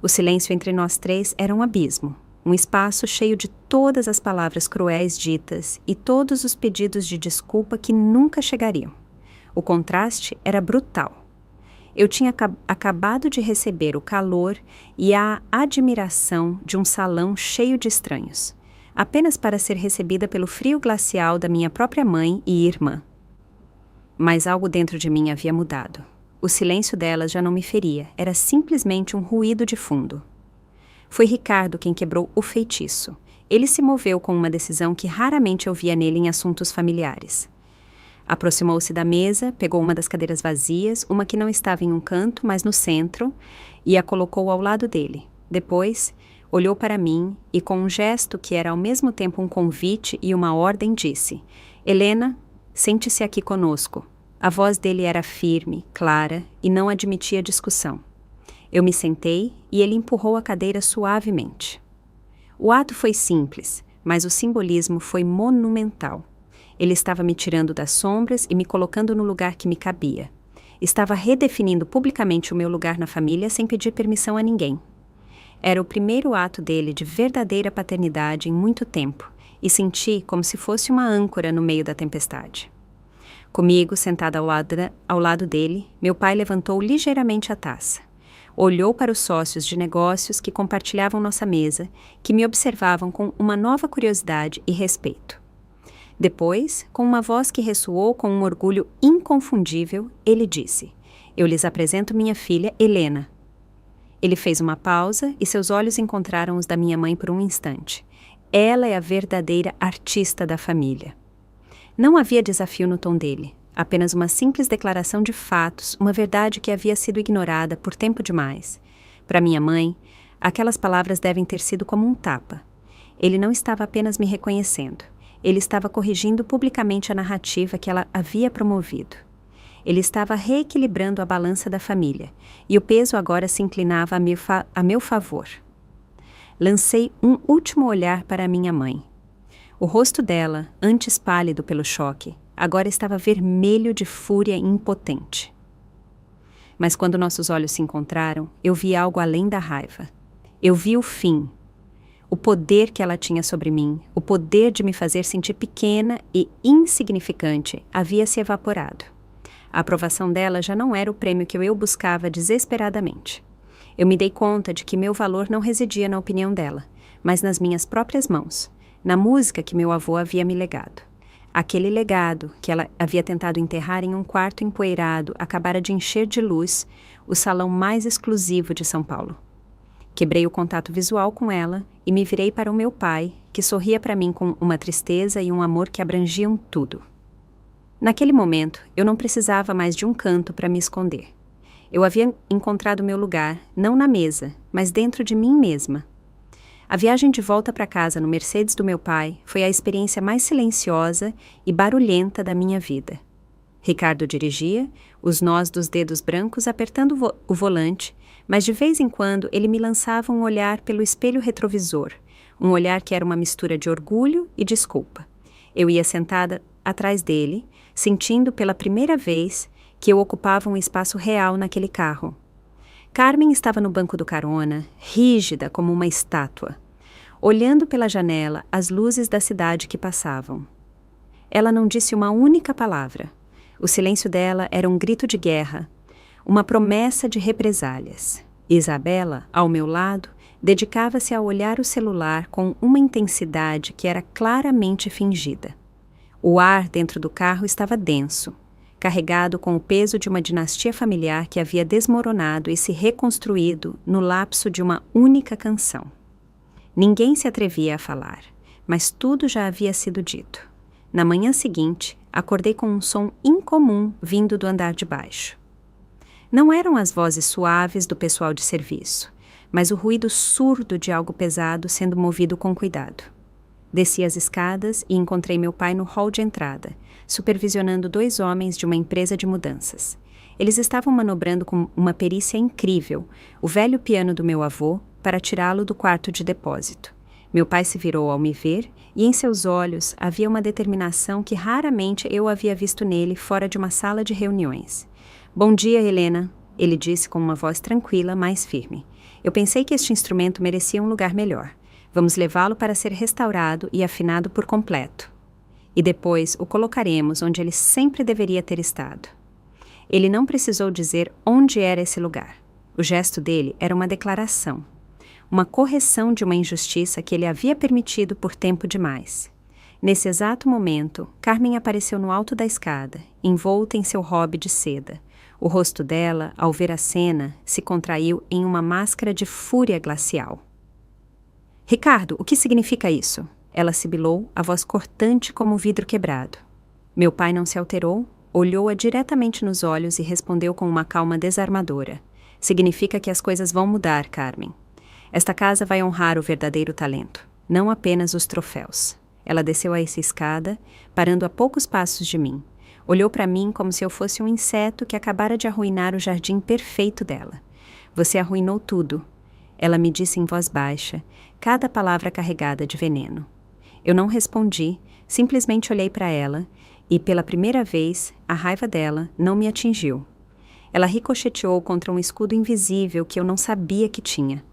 O silêncio entre nós três era um abismo, um espaço cheio de todas as palavras cruéis ditas e todos os pedidos de desculpa que nunca chegariam. O contraste era brutal. Eu tinha acabado de receber o calor e a admiração de um salão cheio de estranhos, apenas para ser recebida pelo frio glacial da minha própria mãe e irmã. Mas algo dentro de mim havia mudado. O silêncio delas já não me feria, era simplesmente um ruído de fundo. Foi Ricardo quem quebrou o feitiço. Ele se moveu com uma decisão que raramente eu via nele em assuntos familiares. Aproximou-se da mesa, pegou uma das cadeiras vazias, uma que não estava em um canto, mas no centro, e a colocou ao lado dele. Depois, olhou para mim e, com um gesto que era ao mesmo tempo um convite e uma ordem, disse: "Helena, sente-se aqui conosco." A voz dele era firme, clara e não admitia discussão. Eu me sentei e ele empurrou a cadeira suavemente. O ato foi simples, mas o simbolismo foi monumental. Ele estava me tirando das sombras e me colocando no lugar que me cabia. Estava redefinindo publicamente o meu lugar na família sem pedir permissão a ninguém. Era o primeiro ato dele de verdadeira paternidade em muito tempo, e senti como se fosse uma âncora no meio da tempestade. Comigo, sentada ao lado dele, meu pai levantou ligeiramente a taça. Olhou para os sócios de negócios que compartilhavam nossa mesa, que me observavam com uma nova curiosidade e respeito. Depois, com uma voz que ressoou com um orgulho inconfundível, ele disse: "Eu lhes apresento minha filha, Helena." Ele fez uma pausa e seus olhos encontraram os da minha mãe por um instante. Ela é a verdadeira artista da família. Não havia desafio no tom dele, apenas uma simples declaração de fatos, uma verdade que havia sido ignorada por tempo demais. Para minha mãe, aquelas palavras devem ter sido como um tapa. Ele não estava apenas me reconhecendo, ele estava corrigindo publicamente a narrativa que ela havia promovido. Ele estava reequilibrando a balança da família, e o peso agora se inclinava a meu favor. Lancei um último olhar para minha mãe. O rosto dela, antes pálido pelo choque, agora estava vermelho de fúria e impotente. Mas quando nossos olhos se encontraram, eu vi algo além da raiva. Eu vi o fim. O poder que ela tinha sobre mim, o poder de me fazer sentir pequena e insignificante, havia se evaporado. A aprovação dela já não era o prêmio que eu buscava desesperadamente. Eu me dei conta de que meu valor não residia na opinião dela, mas nas minhas próprias mãos, na música que meu avô havia me legado. Aquele legado que ela havia tentado enterrar em um quarto empoeirado acabara de encher de luz o salão mais exclusivo de São Paulo. Quebrei o contato visual com ela e me virei para o meu pai, que sorria para mim com uma tristeza e um amor que abrangiam tudo. Naquele momento, eu não precisava mais de um canto para me esconder. Eu havia encontrado meu lugar, não na mesa, mas dentro de mim mesma. A viagem de volta para casa no Mercedes do meu pai foi a experiência mais silenciosa e barulhenta da minha vida. Ricardo dirigia, os nós dos dedos brancos apertando o volante, mas de vez em quando ele me lançava um olhar pelo espelho retrovisor, um olhar que era uma mistura de orgulho e desculpa. Eu ia sentada atrás dele, sentindo pela primeira vez que eu ocupava um espaço real naquele carro. Carmen estava no banco do carona, rígida como uma estátua, olhando pela janela as luzes da cidade que passavam. Ela não disse uma única palavra. O silêncio dela era um grito de guerra, uma promessa de represálias. Isabela, ao meu lado, dedicava-se a olhar o celular com uma intensidade que era claramente fingida. O ar dentro do carro estava denso, carregado com o peso de uma dinastia familiar que havia desmoronado e se reconstruído no lapso de uma única canção. Ninguém se atrevia a falar, mas tudo já havia sido dito. Na manhã seguinte, acordei com um som incomum vindo do andar de baixo. Não eram as vozes suaves do pessoal de serviço, mas o ruído surdo de algo pesado sendo movido com cuidado. Desci as escadas e encontrei meu pai no hall de entrada, supervisionando 2 homens de uma empresa de mudanças. Eles estavam manobrando com uma perícia incrível o velho piano do meu avô para tirá-lo do quarto de depósito. Meu pai se virou ao me ver e em seus olhos havia uma determinação que raramente eu havia visto nele fora de uma sala de reuniões. "Bom dia, Helena", ele disse com uma voz tranquila, mas firme. "Eu pensei que este instrumento merecia um lugar melhor. Vamos levá-lo para ser restaurado e afinado por completo. E depois o colocaremos onde ele sempre deveria ter estado." Ele não precisou dizer onde era esse lugar. O gesto dele era uma declaração, uma correção de uma injustiça que ele havia permitido por tempo demais. Nesse exato momento, Carmen apareceu no alto da escada, envolta em seu robe de seda. O rosto dela, ao ver a cena, se contraiu em uma máscara de fúria glacial. "Ricardo, o que significa isso?" Ela sibilou, a voz cortante como vidro quebrado. Meu pai não se alterou, olhou-a diretamente nos olhos e respondeu com uma calma desarmadora. "Significa que as coisas vão mudar, Carmen. Esta casa vai honrar o verdadeiro talento, não apenas os troféus." Ela desceu a essa escada, parando a poucos passos de mim. Olhou para mim como se eu fosse um inseto que acabara de arruinar o jardim perfeito dela. "Você arruinou tudo." Ela me disse em voz baixa, cada palavra carregada de veneno. Eu não respondi, simplesmente olhei para ela e, pela primeira vez, a raiva dela não me atingiu. Ela ricocheteou contra um escudo invisível que eu não sabia que tinha.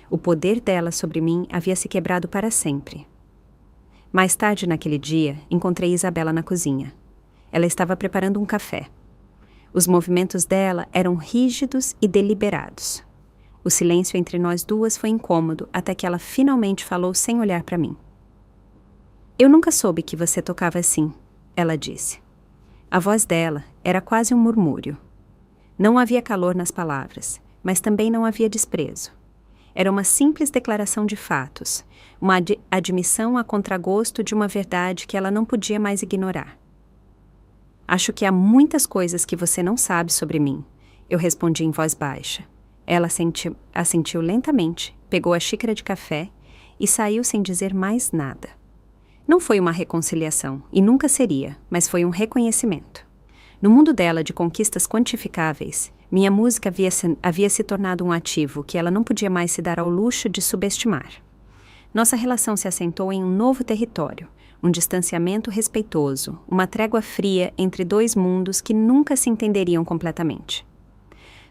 O poder dela sobre mim havia se quebrado para sempre. Mais tarde naquele dia, encontrei Isabela na cozinha. Ela estava preparando um café. Os movimentos dela eram rígidos e deliberados. O silêncio entre nós duas foi incômodo até que ela finalmente falou sem olhar para mim. "Eu nunca soube que você tocava assim", ela disse. A voz dela era quase um murmúrio. Não havia calor nas palavras, mas também não havia desprezo. Era uma simples declaração de fatos, uma admissão a contragosto de uma verdade que ela não podia mais ignorar. "Acho que há muitas coisas que você não sabe sobre mim", eu respondi em voz baixa. Ela assentiu lentamente, pegou a xícara de café e saiu sem dizer mais nada. Não foi uma reconciliação, e nunca seria, mas foi um reconhecimento. No mundo dela de conquistas quantificáveis, minha música havia se tornado um ativo que ela não podia mais se dar ao luxo de subestimar. Nossa relação se assentou em um novo território, um distanciamento respeitoso, uma trégua fria entre 2 mundos que nunca se entenderiam completamente.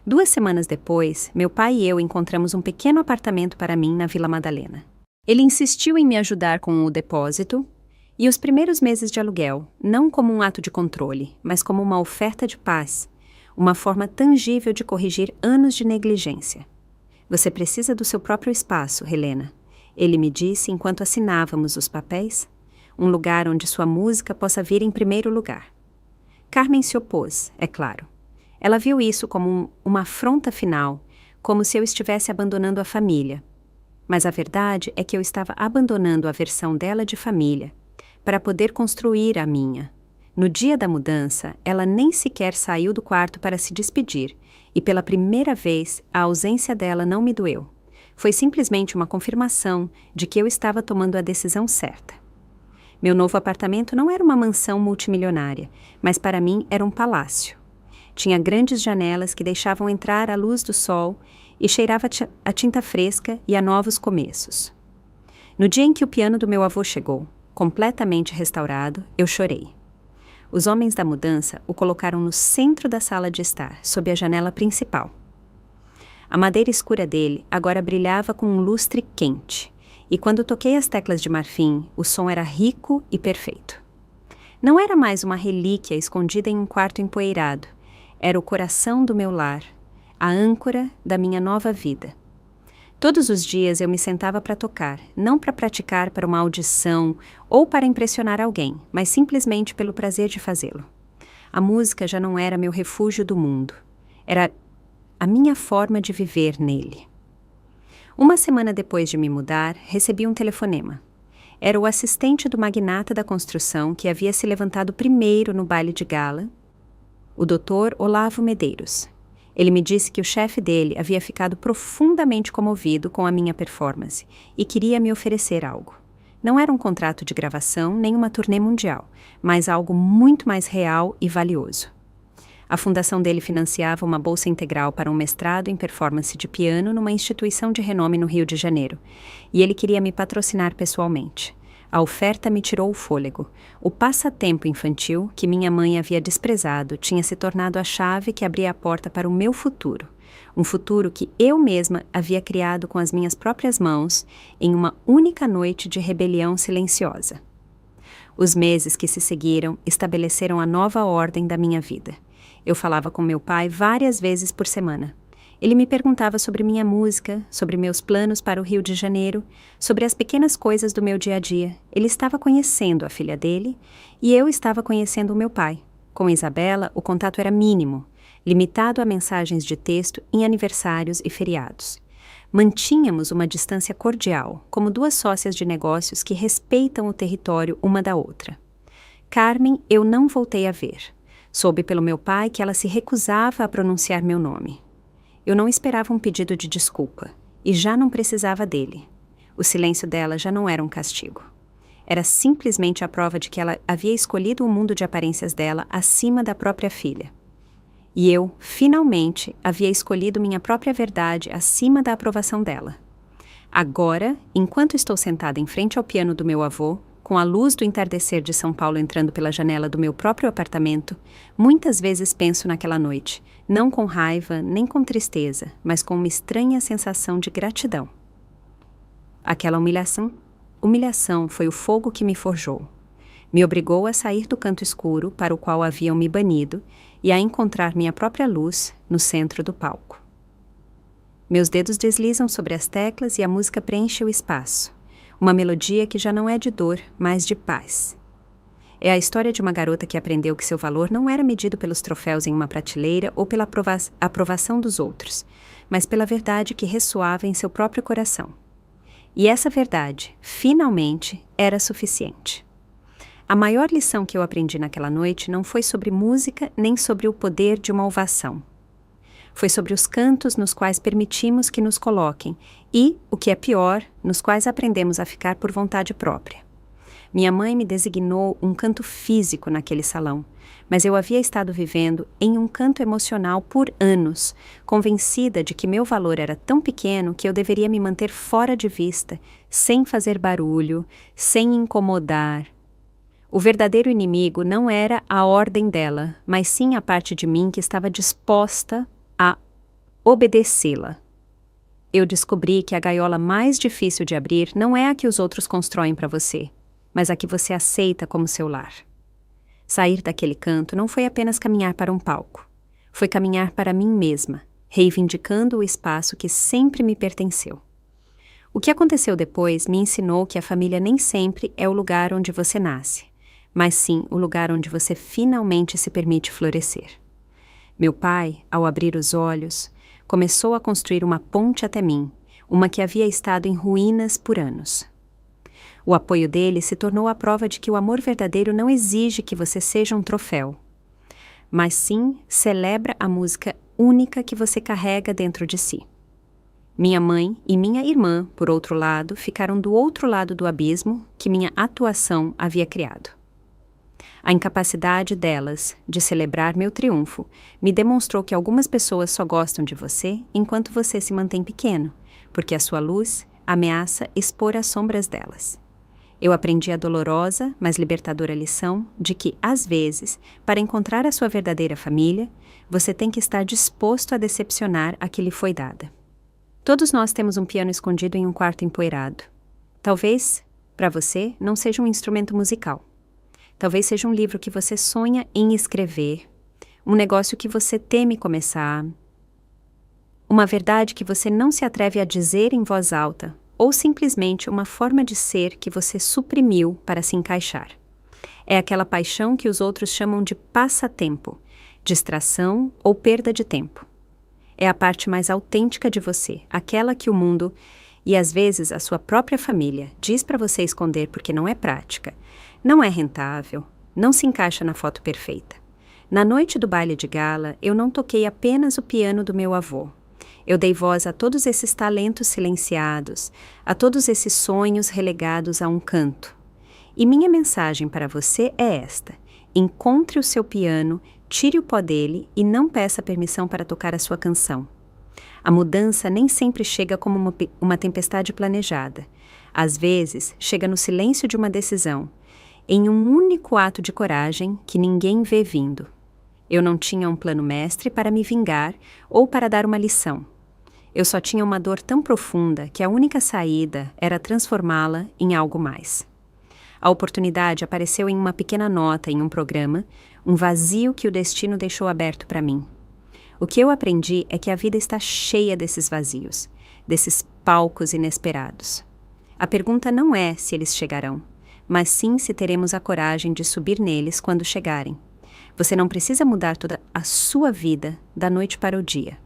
2 semanas depois, meu pai e eu encontramos um pequeno apartamento para mim na Vila Madalena. Ele insistiu em me ajudar com o depósito e os primeiros meses de aluguel, não como um ato de controle, mas como uma oferta de paz, uma forma tangível de corrigir anos de negligência. "Você precisa do seu próprio espaço, Helena", ele me disse enquanto assinávamos os papéis. "Um lugar onde sua música possa vir em primeiro lugar." Carmen se opôs, é claro. Ela viu isso como uma afronta final, como se eu estivesse abandonando a família. Mas a verdade é que eu estava abandonando a versão dela de família para poder construir a minha. No dia da mudança, ela nem sequer saiu do quarto para se despedir, e pela primeira vez a ausência dela não me doeu. Foi simplesmente uma confirmação de que eu estava tomando a decisão certa. Meu novo apartamento não era uma mansão multimilionária, mas para mim era um palácio. Tinha grandes janelas que deixavam entrar a luz do sol e cheirava a tinta fresca e a novos começos. No dia em que o piano do meu avô chegou, completamente restaurado, eu chorei. Os homens da mudança o colocaram no centro da sala de estar, sob a janela principal. A madeira escura dele agora brilhava com um lustre quente, e quando toquei as teclas de marfim, o som era rico e perfeito. Não era mais uma relíquia escondida em um quarto empoeirado. Era o coração do meu lar, a âncora da minha nova vida. Todos os dias eu me sentava para tocar, não para praticar para uma audição ou para impressionar alguém, mas simplesmente pelo prazer de fazê-lo. A música já não era meu refúgio do mundo, era a minha forma de viver nele. Uma semana depois de me mudar, recebi um telefonema. Era o assistente do magnata da construção que havia se levantado primeiro no baile de gala, o Dr. Olavo Medeiros. Ele me disse que o chefe dele havia ficado profundamente comovido com a minha performance e queria me oferecer algo. Não era um contrato de gravação nem uma turnê mundial, mas algo muito mais real e valioso. A fundação dele financiava uma bolsa integral para um mestrado em performance de piano numa instituição de renome no Rio de Janeiro, e ele queria me patrocinar pessoalmente. A oferta me tirou o fôlego. O passatempo infantil, que minha mãe havia desprezado, tinha se tornado a chave que abria a porta para o meu futuro. Um futuro que eu mesma havia criado com as minhas próprias mãos em uma única noite de rebelião silenciosa. Os meses que se seguiram estabeleceram a nova ordem da minha vida. Eu falava com meu pai várias vezes por semana. Ele me perguntava sobre minha música, sobre meus planos para o Rio de Janeiro, sobre as pequenas coisas do meu dia a dia. Ele estava conhecendo a filha dele e eu estava conhecendo o meu pai. Com Isabela, o contato era mínimo, limitado a mensagens de texto em aniversários e feriados. Mantínhamos uma distância cordial, como duas sócias de negócios que respeitam o território uma da outra. Carmen eu não voltei a ver. Soube pelo meu pai que ela se recusava a pronunciar meu nome. Eu não esperava um pedido de desculpa, e já não precisava dele. O silêncio dela já não era um castigo. Era simplesmente a prova de que ela havia escolhido o mundo de aparências dela acima da própria filha. E eu, finalmente, havia escolhido minha própria verdade acima da aprovação dela. Agora, enquanto estou sentada em frente ao piano do meu avô, com a luz do entardecer de São Paulo entrando pela janela do meu próprio apartamento, muitas vezes penso naquela noite, não com raiva nem com tristeza, mas com uma estranha sensação de gratidão. Aquela humilhação foi o fogo que me forjou. Me obrigou a sair do canto escuro para o qual haviam me banido e a encontrar minha própria luz no centro do palco. Meus dedos deslizam sobre as teclas e a música preenche o espaço. Uma melodia que já não é de dor, mas de paz. É a história de uma garota que aprendeu que seu valor não era medido pelos troféus em uma prateleira ou pela aprovação dos outros, mas pela verdade que ressoava em seu próprio coração. E essa verdade, finalmente, era suficiente. A maior lição que eu aprendi naquela noite não foi sobre música nem sobre o poder de uma ovação. Foi sobre os cantos nos quais permitimos que nos coloquem e, o que é pior, nos quais aprendemos a ficar por vontade própria. Minha mãe me designou um canto físico naquele salão, mas eu havia estado vivendo em um canto emocional por anos, convencida de que meu valor era tão pequeno que eu deveria me manter fora de vista, sem fazer barulho, sem incomodar. O verdadeiro inimigo não era a ordem dela, mas sim a parte de mim que estava disposta a obedecê-la. Eu descobri que a gaiola mais difícil de abrir não é a que os outros constroem para você, mas a que você aceita como seu lar. Sair daquele canto não foi apenas caminhar para um palco. Foi caminhar para mim mesma, reivindicando o espaço que sempre me pertenceu. O que aconteceu depois me ensinou que a família nem sempre é o lugar onde você nasce, mas sim o lugar onde você finalmente se permite florescer. Meu pai, ao abrir os olhos, começou a construir uma ponte até mim, uma que havia estado em ruínas por anos. O apoio dele se tornou a prova de que o amor verdadeiro não exige que você seja um troféu, mas sim celebra a música única que você carrega dentro de si. Minha mãe e minha irmã, por outro lado, ficaram do outro lado do abismo que minha atuação havia criado. A incapacidade delas de celebrar meu triunfo me demonstrou que algumas pessoas só gostam de você enquanto você se mantém pequeno, porque a sua luz ameaça expor as sombras delas. Eu aprendi a dolorosa, mas libertadora lição de que, às vezes, para encontrar a sua verdadeira família, você tem que estar disposto a decepcionar a que lhe foi dada. Todos nós temos um piano escondido em um quarto empoeirado. Talvez, para você, não seja um instrumento musical. Talvez seja um livro que você sonha em escrever, um negócio que você teme começar, Uma verdade que você não se atreve a dizer em voz alta, ou simplesmente uma forma de ser que você suprimiu para se encaixar. É aquela paixão que os outros chamam de passatempo, distração ou perda de tempo. É a parte mais autêntica de você, aquela que o mundo, e às vezes a sua própria família, diz para você esconder porque não é prática, não é rentável, não se encaixa na foto perfeita. Na noite do baile de gala, eu não toquei apenas o piano do meu avô. Eu dei voz a todos esses talentos silenciados, a todos esses sonhos relegados a um canto. E minha mensagem para você é esta: encontre o seu piano, tire o pó dele e não peça permissão para tocar a sua canção. A mudança nem sempre chega como uma tempestade planejada. Às vezes, chega no silêncio de uma decisão, em um único ato de coragem que ninguém vê vindo. Eu não tinha um plano mestre para me vingar ou para dar uma lição. Eu só tinha uma dor tão profunda que a única saída era transformá-la em algo mais. A oportunidade apareceu em uma pequena nota em um programa, um vazio que o destino deixou aberto para mim. O que eu aprendi é que a vida está cheia desses vazios, desses palcos inesperados. A pergunta não é se eles chegarão, mas sim se teremos a coragem de subir neles quando chegarem. Você não precisa mudar toda a sua vida da noite para o dia.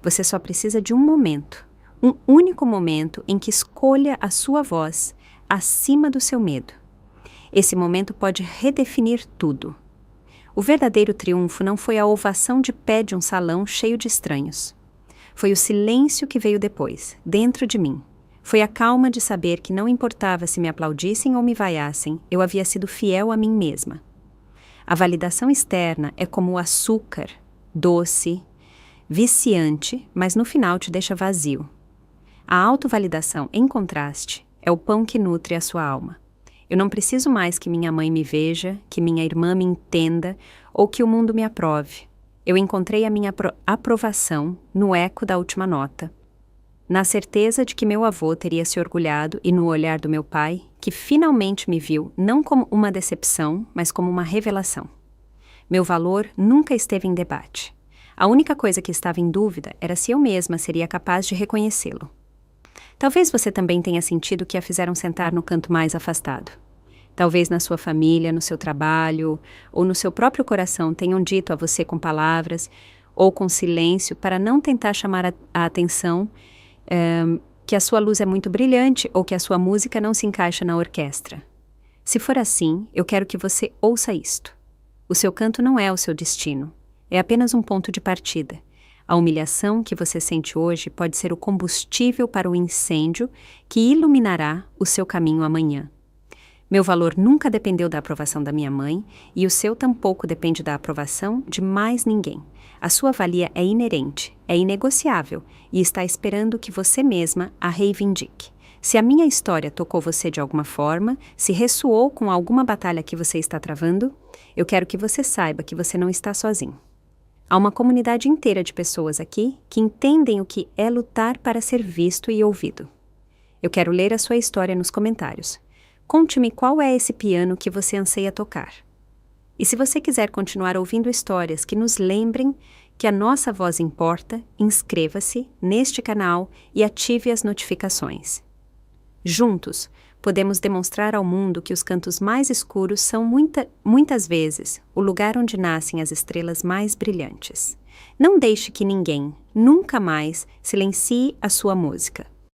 Você só precisa de um momento, um único momento em que escolha a sua voz acima do seu medo. Esse momento pode redefinir tudo. O verdadeiro triunfo não foi a ovação de pé de um salão cheio de estranhos. Foi o silêncio que veio depois, dentro de mim. Foi a calma de saber que não importava se me aplaudissem ou me vaiassem, eu havia sido fiel a mim mesma. A validação externa é como o açúcar, doce, viciante, mas no final te deixa vazio. A autovalidação, em contraste, é o pão que nutre a sua alma. Eu não preciso mais que minha mãe me veja, que minha irmã me entenda ou que o mundo me aprove. Eu encontrei a minha aprovação no eco da última nota, na certeza de que meu avô teria se orgulhado e no olhar do meu pai, que finalmente me viu não como uma decepção, mas como uma revelação. Meu valor nunca esteve em debate. A única coisa que estava em dúvida era se eu mesma seria capaz de reconhecê-lo. Talvez você também tenha sentido que a fizeram sentar no canto mais afastado. Talvez na sua família, no seu trabalho, ou no seu próprio coração tenham dito a você com palavras ou com silêncio para não tentar chamar a atenção que a sua luz é muito brilhante ou que a sua música não se encaixa na orquestra. Se for assim, eu quero que você ouça isto. O seu canto não é o seu destino. É apenas um ponto de partida. A humilhação que você sente hoje pode ser o combustível para o incêndio que iluminará o seu caminho amanhã. Meu valor nunca dependeu da aprovação da minha mãe e o seu tampouco depende da aprovação de mais ninguém. A sua valia é inerente, é inegociável e está esperando que você mesma a reivindique. Se a minha história tocou você de alguma forma, se ressoou com alguma batalha que você está travando, eu quero que você saiba que você não está sozinho. Há uma comunidade inteira de pessoas aqui que entendem o que é lutar para ser visto e ouvido. Eu quero ler a sua história nos comentários. Conte-me qual é esse piano que você anseia tocar. E se você quiser continuar ouvindo histórias que nos lembrem que a nossa voz importa, inscreva-se neste canal e ative as notificações. Juntos, podemos demonstrar ao mundo que os cantos mais escuros são muitas vezes o lugar onde nascem as estrelas mais brilhantes. Não deixe que ninguém, nunca mais, silencie a sua música.